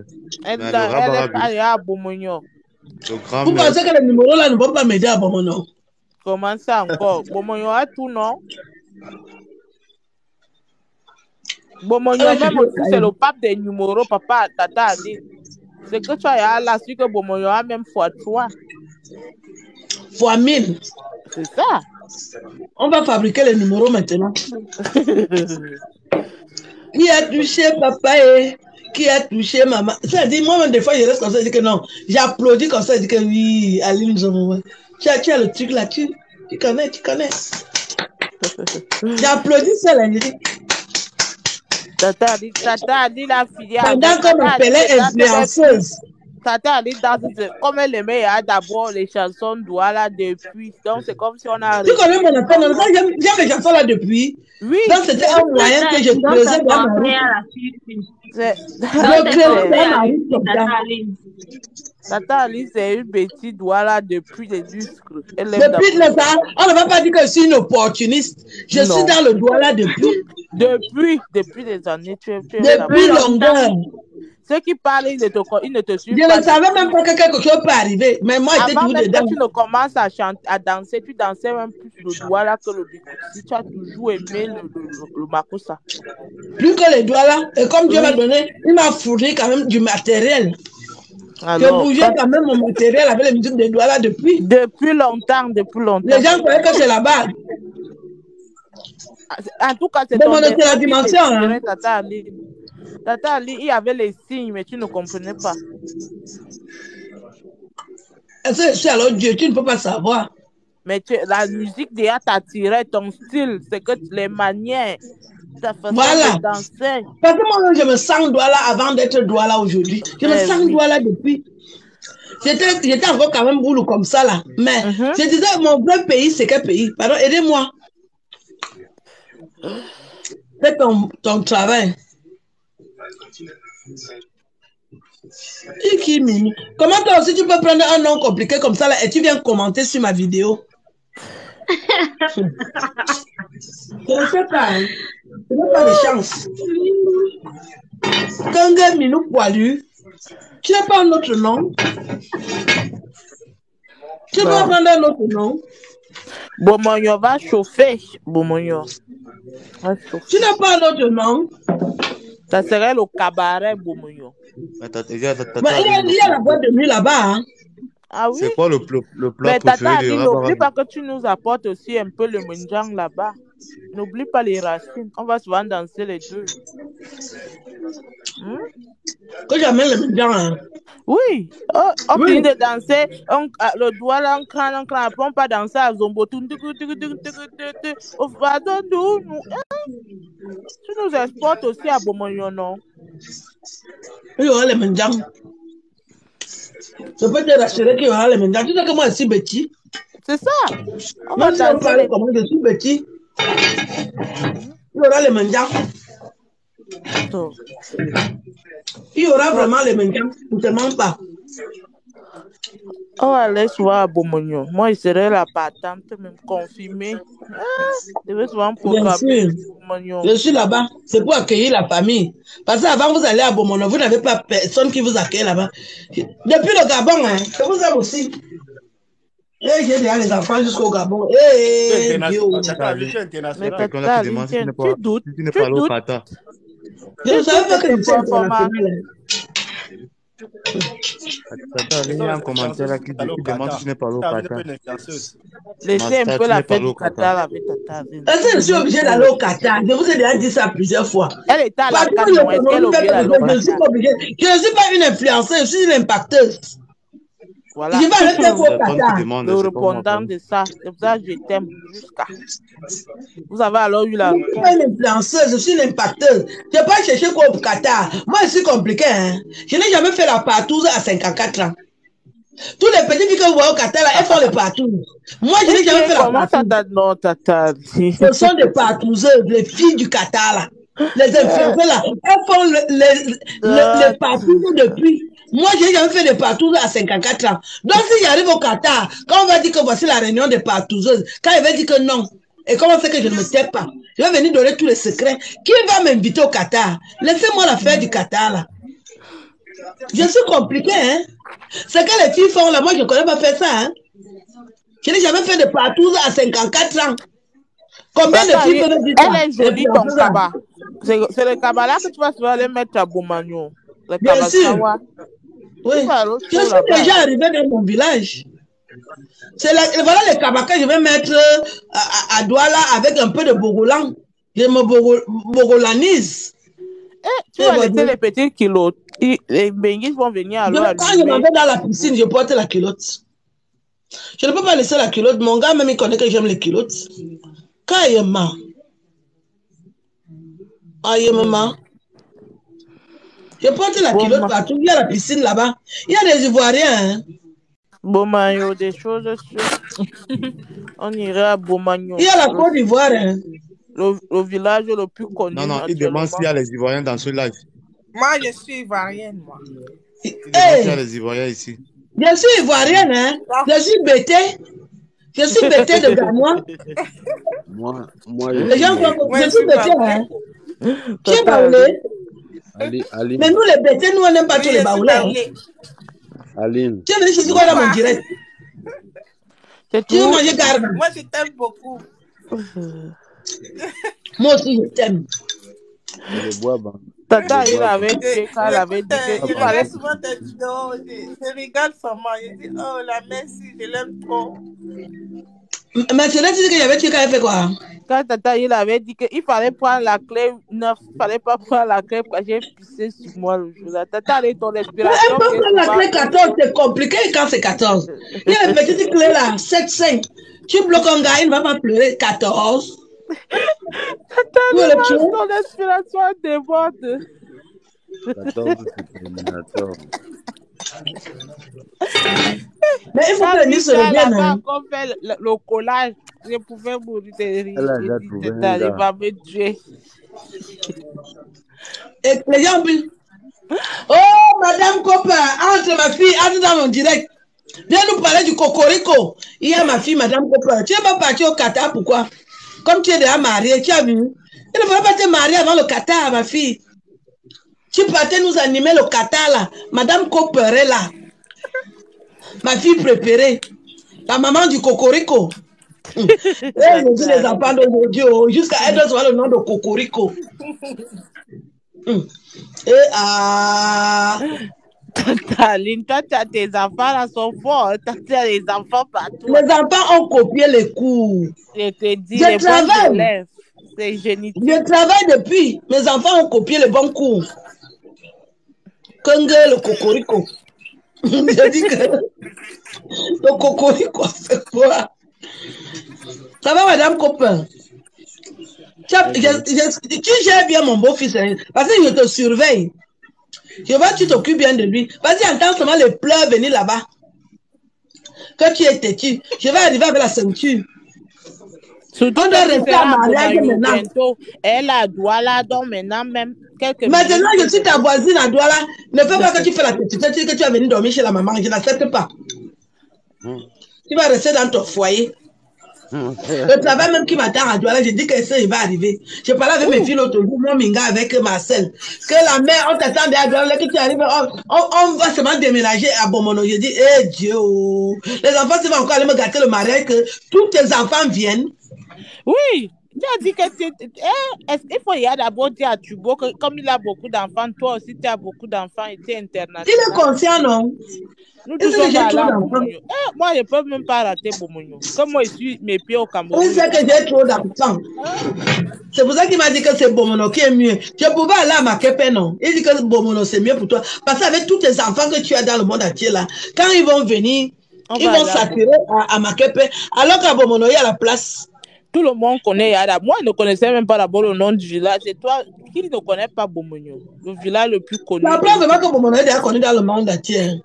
S12: Elle n'a pas à Bomonio.
S7: Vous pensez que les numéros là ne vont pas m'aider à Bomonio?
S12: Comment ça encore? Bomonio a tout, non? Bomonio, même aussi, c'est le pape des numéros, papa, Tata Aline. C'est que tu as là, c'est que Bomonio a même x3.
S7: Fois 1000.
S12: C'est ça.
S7: On va fabriquer les numéros maintenant. Qui a touché papa et qui a touché maman? Ça dit, moi-même, des fois, je reste comme ça, je dis que non. J'applaudis comme ça, je dis que oui, Aline, tu as le truc là, tu connais. J'applaudis ça là, je dis.
S12: Tata dit la filiale.
S7: Pendant qu'on m'appelait influenceuse.
S12: Tata dit comme elle aimait d'abord les chansons Douala depuis. Donc c'est comme si on a.
S7: Tu connais mon appel, non? J'aime les chansons là depuis. Oui. Donc c'était un moyen que je creusais dans ma route.
S12: Tata Aline, c'est une bêtise Douala depuis les disques.
S7: Depuis le temps, on ne va pas dire que je suis une opportuniste. Je suis dans le Douala depuis.
S12: Depuis des années.
S7: Depuis longueur.
S12: Ceux qui parlent, ils ne te suivent
S7: pas. Je ne savais même pas que quelque chose peut arriver. Mais moi, j'étais tout dedans.
S12: Quand tu ne commences à danser, tu dansais même plus le Douala que le Bikouti. Tu as toujours aimé le Makossa.
S7: Plus que les Douala. Et comme Dieu m'a donné, il m'a fourni quand même du matériel. Je bougeais quand même mon matériel avec les musiques de Douala depuis.
S12: Depuis longtemps.
S7: Les gens croyaient que c'est là-bas.
S12: En tout cas, c'est
S7: la dimension. Hein?
S12: Tata Ali, il y avait les signes, mais tu ne comprenais pas.
S7: Est-ce que je suis alors Dieu? Tu ne peux pas savoir.
S12: Mais la musique déjà t'attirait, ton style, c'est que les manières, ta façon de danser.
S7: Parce que moi, je me sens Douala avant d'être Douala aujourd'hui. Je me sens Douala depuis. J'étais encore quand même boulot comme ça là. Mais je disais, mon vrai pays, c'est quel pays? Pardon, aidez-moi. Fais ton travail. Comment toi aussi tu peux prendre un nom compliqué comme ça là et tu viens commenter sur ma vidéo? Je ne sais pas. Hein. Je n'ai pas de chance. Kanga Minou Poilu. Tu n'as pas un autre nom? Tu peux prendre un autre nom?
S12: Bomonyo va chauffer. Bomonyo.
S7: Tu n'as pas un autre nom?
S12: Ça serait le cabaret Bomonyo.
S7: Il y a la boîte de nuit là-bas. Hein?
S12: Ah oui?
S10: C'est quoi le plat
S12: mais
S10: préféré
S12: Tata,
S10: de
S12: n'oublie pas que tu nous apportes aussi un peu le menjang là-bas. N'oublie pas les racines. On va souvent danser les deux.
S7: Que j'amène le mendiant, hein.
S12: Oui, on finit de danser, le doigt là, on crâne, après on part danser à Zombo. Tu nous exportes aussi à Bomognon, non?
S7: Il y aura les mendiants. Je peux te rassurer qu'il y aura les mendiants. Tu sais que moi, je suis Betty.
S12: C'est ça.
S7: Même si on parle comme je suis Betty, il y aura les mendiants. Il y aura vraiment les mendiants. Ne te mens pas.
S12: On va aller souvent à Bomognon. Moi, je serai la patente, même confirmée. Je vais souvent programmer Bomognon.
S7: Je suis là-bas. C'est pour accueillir la famille. Parce qu'avant, vous allez à Bomognon, vous n'avez pas personne qui vous accueille là-bas. Depuis le Gabon, hein, je vous aime aussi. Et j'ai déjà les enfants jusqu'au Gabon.
S5: Mais
S12: Tata, tu doutes.
S10: Tu n'es pas allé au Qatar.
S7: Je ne savais pas que tu étais international.
S10: Il y a un commentaire là qui demande si tu n'es pas allé au Qatar.
S12: Laissez un peu la fête du Qatar avec Tata.
S7: Est-ce que je suis obligée d'aller au Qatar? Je vous ai déjà dit ça plusieurs fois.
S12: Elle était à la Canon. Est-ce qu'elle est obligée d'aller au Qatar?
S7: Je ne suis pas une influenceuse, je suis une impacteuse.
S12: Voilà.
S7: Je vais aller faire au Qatar.
S12: Le répondant de ça, c'est pour ça que je t'aime jusqu'à. Vous avez alors eu la.
S7: Je ne suis pas une influenceuse, je suis une impacteuse. Je n'ai pas cherché quoi au Qatar. Moi, je suis compliqué. Hein? Je n'ai jamais fait la partouze à 54 ans. Tous les petits filles que vous voyez au Qatar, là, elles font les partouzes. Moi, je n'ai jamais fait la partouze.
S12: Non, Tata.
S7: Ce sont des partouzeuses, les filles du Qatar, là. Les influenceuses, là. Elles font les partouzes depuis. Moi, je n'ai jamais fait de partouzes à 54 ans. Donc, si j'arrive au Qatar, quand on va dire que voici la réunion des partouzeuses, quand il va dire que non, et comment c'est que je ne me tais pas, je vais venir donner tous les secrets. Qui va m'inviter au Qatar? Laissez-moi l'affaire du Qatar, là. Je suis compliqué, hein. C'est que les filles font là, moi, je ne connais pas faire ça, hein. Je n'ai jamais fait de partouzes à 54 ans. Combien de filles peuvent dire ça?
S12: Elle est jolie, ton cabas. C'est le cabas là que tu vas souvent aller mettre à Bomagnon.
S7: Bien sûr. Oui. Je suis déjà arrivé dans mon village. Voilà les cabas que je vais mettre à Douala avec un peu de bogolan. Je me bogolanise.
S12: Tu vas laisser les petits kilos. Les benguis vont venir alors.
S7: Quand je m'en vais dans la piscine, je porte la culotte. Je ne peux pas laisser la culotte. Mon gars, même, il connaît que j'aime les culottes. Quand il est marre. Aïe, maman. Je porte la culotte partout. Il y a la piscine là-bas. Il y a des Ivoiriens. Hein?
S12: Bomagnon, des choses sûres. On irait à Bomagnon.
S7: Il y a la Côte d'Ivoire. Hein?
S12: Le village le plus connu.
S10: Non, il demande s'il y a les Ivoiriens dans ce live.
S13: Moi, je suis Ivoirienne, moi.
S10: Il demande s'il y a les Ivoiriens ici.
S7: Je suis Ivoirienne, hein? Je suis bêtée. Je suis bêtée de Ganois.
S14: Moi,
S7: les gens je suis bêtée, hein? Qui est baoulé? Mais nous, les bêtés, nous, on n'aime pas tous les baoulés.
S14: Aline.
S7: Tu es venu chez quoi dans mon direct? Tu veux manger garde?
S13: Moi, je t'aime beaucoup.
S7: Moi aussi, je t'aime.
S12: Tata, il avait dit que
S13: il fallait souvent des vidéos. Je regarde seulement. Je dis, oh, la merci, je l'aime trop.
S7: Mais c'est là que tu dis qu'il y avait tué quand elle fait quoi?
S12: Quand Tata, il avait dit qu'il fallait prendre la clé 9, il ne fallait pas prendre la clé parce que j'ai pissé sur moi le jour là. Tata, elle est ton respiration.
S7: Elle peut prendre la clé 14, c'est compliqué quand c'est 14. Il y a une petite clé là, 7, 5. Tu bloques un gars, il ne va pas pleurer 14.
S12: Tata, ton respiration déborde.
S14: 14, c'est éliminateur.
S7: Mais il faut que le ministre revienne.
S12: Quand on fait le collage, je pouvais mourir de rire. Il va me tuer.
S7: Et les gens disent, oh, Madame Copper, entre ma fille, entre dans mon direct. Viens nous parler du cocorico. Il y a ma fille, Madame Copper. Tu n'es pas partie au Qatar, pourquoi? Comme tu es déjà mariée, tu as vu? Il ne fallait pas te marier avant le Qatar, ma fille. Tu partais nous animer le Qatar, là. Madame Copper est là. Ma fille préférée. La maman du cocorico. Je dis les enfants d'aujourd'hui, jusqu'à elle doit avoir le nom de cocorico. Et
S12: Aline, toi, tu as tes enfants là, sont forts. Tu as les enfants partout.
S7: Les enfants ont copié les cours.
S12: Je te dis,
S7: Je
S12: les bons
S7: travaille.
S12: élèves, c'est génétique.
S7: Je travaille depuis. Mes enfants ont copié les bons cours. Congue, le cocorico. Je dis que le cocorico, c'est quoi? Ça va, madame copain? Tu gères bien mon beau-fils, hein, parce que je te surveille. Je vois que tu t'occupes bien de lui. Vas-y, entends seulement les pleurs venir là-bas. Quand tu es têtu, je vais arriver avec la ceinture.
S12: Surtout
S7: on doit rester à mariage maintenant.
S12: Bientôt. Elle a Douala, donc maintenant même quelques
S7: Maintenant,
S12: minutes.
S7: je suis ta voisine à Douala. Ne fais pas que tu fais la têtu, que tu vas venir dormir chez la maman. Je n'accepte pas. Tu vas rester dans ton foyer. Le travail même qui m'attend à Douala, je dis que ça, il va arriver. Je parlais avec mes filles l'autre jour, mon minga avec Marcel. Que la mère, on t'attendait à Douala, que tu arrives, on va seulement déménager à Bomono. Je dis, eh Dieu, les enfants, c'est encore aller me gâter le mariage, que tous tes enfants viennent.
S12: Oui, tu as dit que est-ce qu'il faut y aller d'abord dire à Tubo que comme il a beaucoup d'enfants, toi aussi tu as beaucoup d'enfants et tu es international.
S7: Il est conscient, non?
S12: Nous tous sommes là. Moi, je ne peux même pas rater Bomono. Comme moi, je suis mes pieds au Cameroun.
S7: Oui, c'est que j'ai trop d'enfants. C'est pour ça qu'il m'a dit que c'est Bomono qui est mieux. Je pouvais aller à Makepe, non? Il dit que Bomono, c'est mieux pour toi. Parce qu'avec tous tes enfants que tu as dans le monde entier, là, quand ils vont venir, ils vont s'attirer à Makepe, alors qu'à Bomono, il y a la place.
S12: Tout le monde connaît Yada. Moi, je ne connaissais même pas d'abord le nom du village. C'est toi qui ne connais pas Bomono, le village le plus connu.
S7: La preuve vraiment que Bomono est déjà connu dans le monde entier.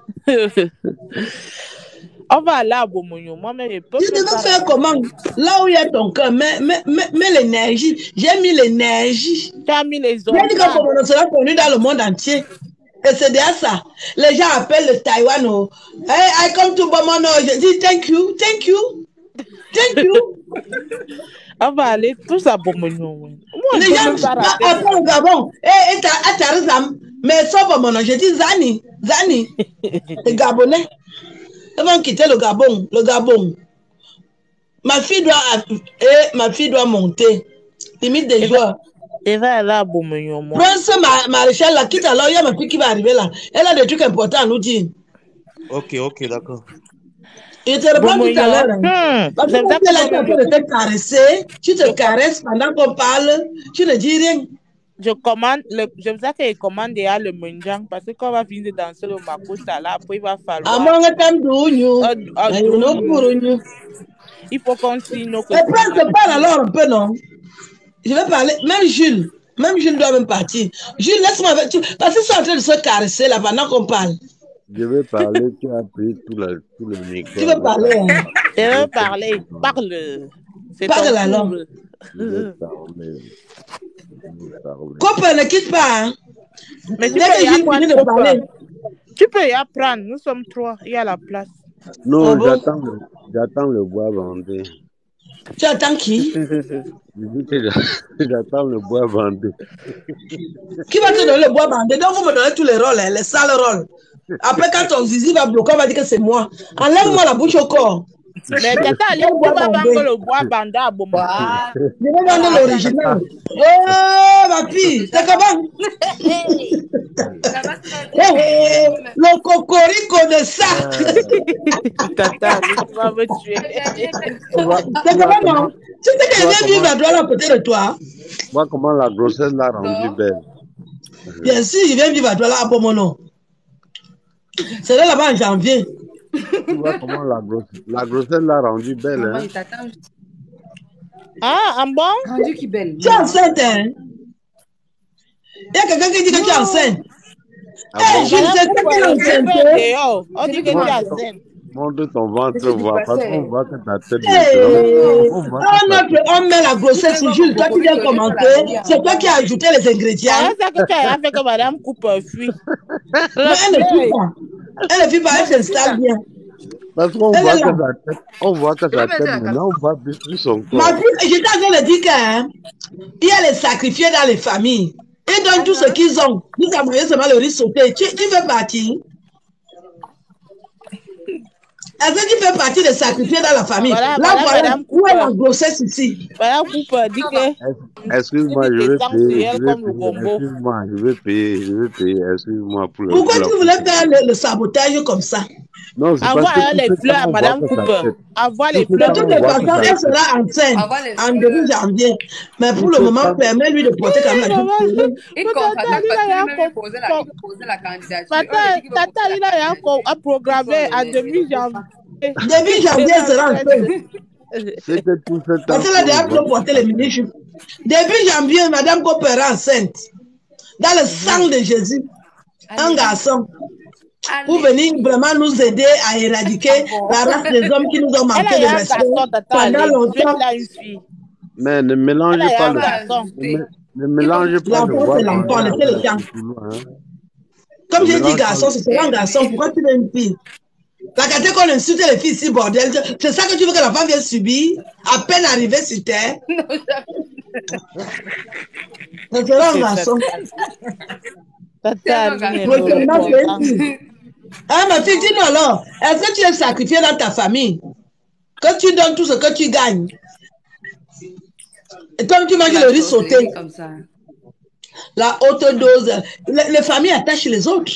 S12: On va aller à Bomono. Moi-même, je peux.
S7: Tu devais faire comment? Là où il y a ton cœur, mets l'énergie. J'ai mis l'énergie.
S12: Tu as mis les autres.
S7: J'ai dit que Bomono sera connu dans le monde entier. Et c'est déjà ça. Les gens appellent le Taïwan. Oh. Hey, I come to Bomono. Je dis thank you, thank you. Thank you.
S12: On va aller tous à Bomono.
S7: Les gens appellent le Gabon. Et Tarizam. Mais sauf Bomono, je dis Zani. Zani. Les Gabonais. Ils vont quitter le Gabon. Le Gabon. Ma fille doit monter. Limite des joueurs.
S12: Elle va aller à Bomono.
S7: Prince Maréchal, là, quitte alors, il y a ma fille qui va arriver là. Elle a des trucs importants à nous dire.
S10: Ok, d'accord.
S7: Il te reprend tout à l'heure. Parce que quand elle est en train de te caresser, tu te caresses pendant qu'on parle, tu ne dis rien.
S12: Je commande, je veux que je commande déjà le munjang parce que quand on va finir de danser le makuta là, après il va falloir. Il faut qu'on signe nos
S7: questions. Et parle alors un peu, non? Je vais parler, même Jules doit même partir. Jules, laisse-moi avec tu, parce qu'ils sont en train de se caresser là pendant qu'on parle.
S14: Je vais parler, tu as pris tout le micro.
S7: Tu veux parler, hein?
S12: Je veux parler, parle.
S7: Parle alors.
S14: Je vais parler.
S7: Copain, ne quitte pas, hein?
S12: Mais tu peux y apprendre, nous sommes 3, il y a la place.
S14: Non, j'attends le bois bandé.
S7: Tu attends qui?
S14: J'attends le bois bandé.
S7: Qui va te donner le bois bandé? Donc vous me donnez tous les rôles, hein, les sales rôles. Après, quand ton zizi va bloquer, on va dire que c'est moi. Enlève-moi la bouche au corps.
S12: Mais t'attends, tu vas vendre le bois bandé à Bomono.
S7: Je vais vendre l'original. Oh, ma fille, c'est comment? Le cocorico de ça.
S12: Tata, tu vas me tuer.
S7: C'est comment, non? Tu sais qu'elle vient vivre à Douala à côté de toi.
S14: Vois comment la grossesse l'a rendue belle.
S7: Bien sûr, il vient vivre à Douala à Bomono. C'est là-bas en janvier.
S14: Tu vois comment la grossesse l'a rendue belle, hein?
S12: Ah, en bon?
S6: Rendu qui belle.
S7: Tu es enceinte, hein? Il y a quelqu'un qui dit que tu es enceinte.
S14: Eh,
S7: je ne sais pas qui est enceinte.
S12: On dit que tu es enceinte.
S14: Montre ton ventre, voir, parce qu'on voit que ta tête.
S7: On met la grossesse sur Jules. Toi, tu viens commenter. C'est toi qui as ajouté les ingrédients.
S12: C'est ça que tu as fait que madame coupe fuit.
S7: Non, elle ne fuit pas. Elle ne fuit pas, elle s'installe bien.
S14: Parce qu'on voit que sa tête, maintenant, on voit plus son corps.
S7: Ma fille, j'étais en train de dire qu'il y a les sacrifiés dans les familles. Ils donnent tout ce qu'ils ont. Nous avons seulement le riz sauté. Tu fais partie. Est-ce que tu fais partie des sacrifiés dans la famille?
S12: Voilà,
S7: Là, voilà,
S12: Madame
S7: où est la
S12: Cooper.
S7: grossesse ici?
S12: Madame Cooper dit que
S14: Excuse-moi, je
S12: c'est
S14: vais
S12: descend
S14: payer,
S12: sur elle comme le gombo.
S14: excuse-moi, je vais payer, excuse-moi pour
S7: Pourquoi
S14: pour la
S7: tu voulais
S14: coupe.
S7: faire le sabotage comme ça?
S14: Non, c'est parce
S12: Envoie
S14: que
S12: les
S14: tout ce
S12: fleurs à
S14: temps, on voit
S12: Madame
S14: que ça
S12: Cooper.
S14: tête.
S12: Envoie
S14: Tout
S12: les
S14: ce
S7: De
S12: fleurs.
S14: temps,
S7: toutes
S14: on
S7: les
S14: voit que
S7: façons,
S14: ça
S7: elle
S14: tête.
S7: sera enceinte
S6: Envoie les
S7: en début janvier. Mais pour le
S14: Tout ce
S7: moment,
S14: temps,
S7: permets-lui de porter quand même la jupe serrée.
S6: Il
S12: Tata
S6: contracte
S12: Ali
S6: parce
S12: là, il a
S6: qu'il veut poser la candidature.
S12: Tata
S6: Il dit qu'il veut
S12: Tata
S6: poser la
S12: Ali là, il a
S6: candidature.
S12: programmé en
S6: Le
S12: demi-janvier.
S7: Début janvier, elle sera enceinte.
S14: c'était tout ce
S7: Parce
S14: temps
S7: qu'elle a
S14: qu'on
S7: déjà
S14: voit
S7: trop
S14: que
S7: porté
S14: ça
S7: les
S14: tête.
S7: mini-jupes. Début janvier, Madame Cooper est enceinte. Dans le sang de Jésus, un garçon. Pour venir vraiment nous aider à éradiquer la race des hommes qui nous ont
S12: Elle
S7: manqué
S12: a
S7: de
S12: un
S7: respect
S12: garçon, Tata
S7: pendant
S12: Ali. Tu es
S7: longtemps.
S12: là une fille.
S14: Mais ne
S12: Elle
S14: mélangez
S12: a
S14: pas
S12: un
S14: le
S12: garçon.
S14: ne mélangez pas le
S7: L'enfant,
S14: bois
S7: c'est l'enfant,
S14: dormant
S7: laissez
S14: avec
S7: le
S14: le
S7: temps.
S14: couteau, hein.
S7: Comme
S14: Ne
S7: j'ai dit
S14: mélange pas
S7: garçon,
S14: le...
S7: ce sera un garçon. Pourquoi tu veux une fille? La qualité qu'on insulte les filles ici, bordel. C'est ça que tu veux que la femme vienne subir, à peine arrivée sur terre. Ce sera un garçon.
S12: Tata Ali,
S7: Oui, seulement c'est une fille. Ah, ma fille, dis-nous alors, est-ce que tu es sacrifié dans ta famille? Que tu donnes tout ce que tu gagnes? Et comme tu manges le riz sauté,
S6: Comme ça.
S7: la haute dose, les familles attachent les autres.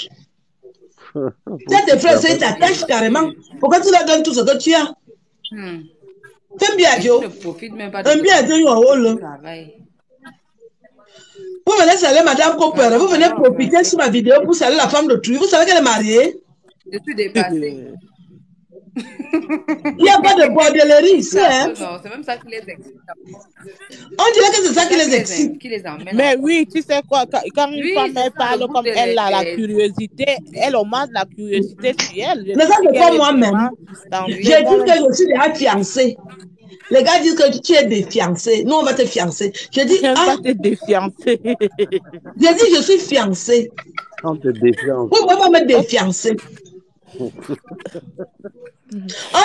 S7: C'est tes frères, ils t'attachent carrément. Pourquoi tu leur donnes tout ce que tu as? Fais bien, Joe. Un bien, Joe, un rôle. Vous venez saluer Madame Cooper, vous venez profiter sur ma vidéo pour saluer la femme d'autrui. Vous savez qu'elle est mariée?
S6: Je suis dépassée.
S7: Il n'y a pas de bordellerie ici, hein?
S6: Non, c'est même ça qui les excite.
S7: On dirait que c'est ça qui les excite.
S6: Qui les emmène.
S12: Mais oui, tu sais quoi, quand une
S6: Oui,
S12: femme
S6: c'est
S12: elle
S6: ça,
S12: parle
S6: le goût
S12: comme
S6: de
S12: elle a la
S6: les-
S12: curiosité, elle augmente la curiosité sur elle. Je
S7: Mais ça,
S12: trouve
S7: c'est
S12: qu'elle
S7: pas
S12: est
S7: moi-même.
S12: vraiment dans
S7: J'ai dit que je suis déjà fiancée. Les gars disent que tu es défiancée. Nous, on va te fiancer. Je dis,
S12: J'aime
S7: ah,
S12: pas te défiancer.
S7: j'ai dit, je suis fiancée.
S14: On te défiance.
S7: Pourquoi pas me défiancer? On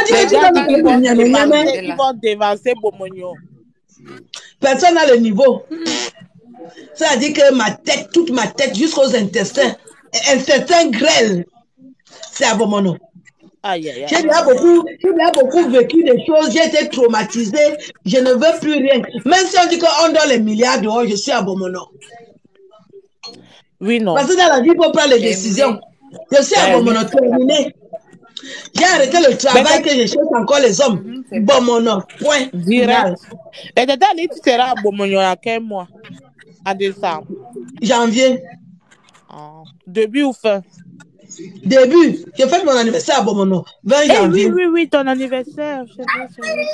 S7: dit
S12: Les
S7: que tu
S12: gars
S7: vas
S12: qui
S7: me
S12: vont
S7: faire
S12: dévancer, ils vont dévancer Bomognon.
S7: Personne n'a le niveau. Ça veut dire que ma tête, toute ma tête, jusqu'aux intestins, intestins grêles, c'est à Bomono.
S12: Aïe, aïe,
S7: J'ai
S12: aïe.
S7: déjà beaucoup vécu des choses, j'ai été traumatisée, je ne veux plus rien. Même si on dit qu'on donne les milliards dehors, je suis à Bomono.
S12: Oui, non.
S7: Parce que dans la vie, il faut prendre les décisions. Je suis à Bomono, terminé. J'ai arrêté le travail que je cherche encore les hommes. Bomono, point. Final.
S12: Direct. Et Tata Ali, tu seras à Bomognon à quel mois? À décembre.
S7: Janvier.
S12: Début ou fin?
S7: Début. J'ai fait mon anniversaire à Bomono. 20
S12: Eh
S7: janvier.
S12: oui, ton anniversaire. C'est vrai, c'est vrai.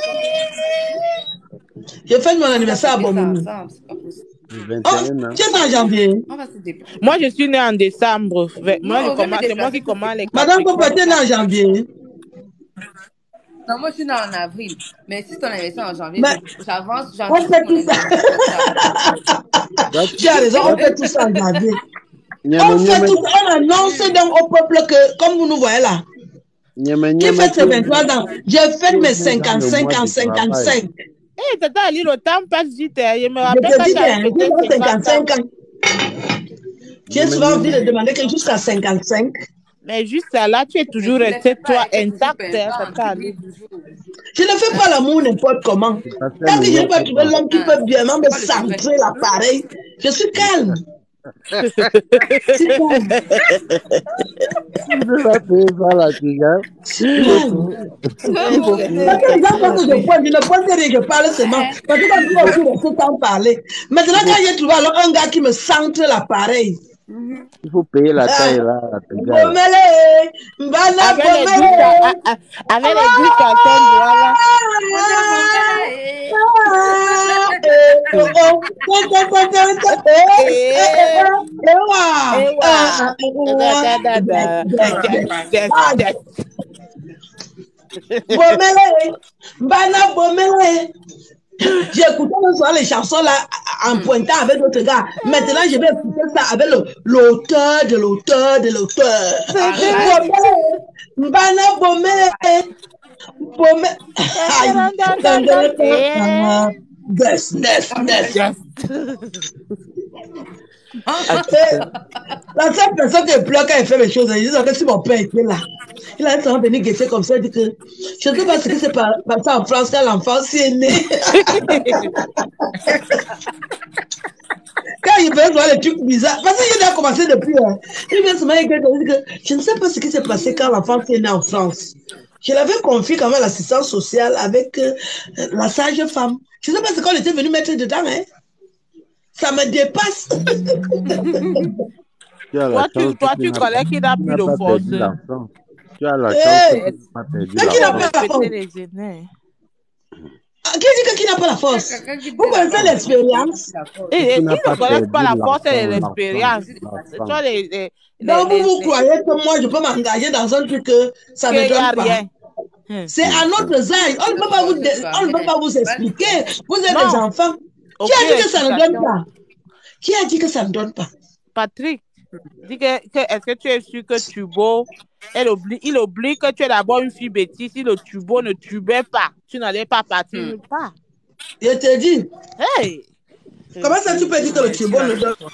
S7: J'ai fait mon anniversaire à Bomono. Oh, tu es en janvier.
S12: Moi, je suis née en décembre. Moi,
S6: Non,
S12: c'est moi qui commence les
S7: Madame, pourquoi tu es née en janvier?
S6: Non, moi, je suis née en avril. Mais si ton anniversaire en janvier,
S7: Mais-
S6: j'avance.
S7: On fait tout ça. Tu as raison, on fait tout ça en janvier. On fait tout ça, on annonce donc au peuple que, comme vous nous voyez là, qui fait ses 23 ans, j'ai fait mes 55 ans, 55.
S12: Eh, Tata Ali, le temps passe vite. Je me
S7: Je
S12: rappelle
S7: te
S12: quand
S7: dis bien,
S12: j'avais
S7: j'ai
S12: fait
S7: 55 ans. J'ai souvent envie de demander que jusqu'à 55.
S12: Mais juste là, tu es toujours resté, toi, intact, hein, Tata Ali.
S7: Je ne fais pas l'amour n'importe comment. Tant que je n'ai pas trouvé l'homme qui peut bien me centrer l'appareil, je suis calme. C'est calme.
S14: Tu vas payer ça là, tu gars.
S7: Parce que les gens pensent que je pointe, je ne pointe rien, je parle seulement. Parce que quand tu vas aussi rester sans parler. Maintenant, quand j'ai trouvé alors un gars qui me centre l'appareil.
S14: Il faut payer la taille là, tes gars.
S7: Bomele, Mbana
S12: Avec les
S7: Bomele.
S12: avec les 10 personnes, voilà.
S7: Bomele, Mbana Bomele. J'ai écouté le soir les chansons là en pointant avec d'autres gars. Maintenant, je vais écouter ça avec l'auteur de l'auteur de l'auteur. Mbana Bomele. Yes. La seule personne qui pleure quand elle fait les choses, elle dit que si mon père était là, il a tendance à venir guetter comme ça, il dit que je ne sais pas ce qui s'est passé en France quand l'enfant s'y est né. Quand il veut voir les trucs bizarres, parce qu'il a commencé depuis, il vient se mettre que je ne sais pas ce qui s'est passé quand l'enfant s'y est né en France. Je l'avais confié quand même à l'assistance sociale avec la sage-femme. Je ne sais pas ce qu'on était venu mettre dedans, hein. Ça me dépasse.
S12: Toi, tu connais qui n'a plus de force.
S14: Tu as la chance
S7: qui n'a pas la force. Qui dit qu'il n'a pas la force? Vous connaissez l'expérience?
S12: Ils ne connaissent pas la force et l'expérience.
S7: Donc vous croyez que moi je peux m'engager dans un truc que ça ne donne pas? C'est à notre âge. On ne peut pas vous expliquer. Vous êtes des enfants. Qui a dit que ça ne donne pas? Qui a dit que ça ne donne pas?
S12: Patrick, dis que est-ce que tu es sûr que Tubo, il oublie que tu es d'abord une fille bêtise. Si le Tubo ne tubait pas, tu n'allais pas partir nulle part.
S7: Je te dis.
S12: Hey!
S7: Comment ça tu peux dire que le Tubo ne donne pas?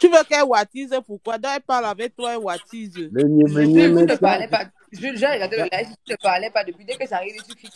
S12: Tu veux qu'elle wattise pourquoi? Donc elle parle avec toi et wattise.
S6: Je ne te parlais pas. J'ai regardé le live, je ne te parlais pas depuis dès que ça arrive, tu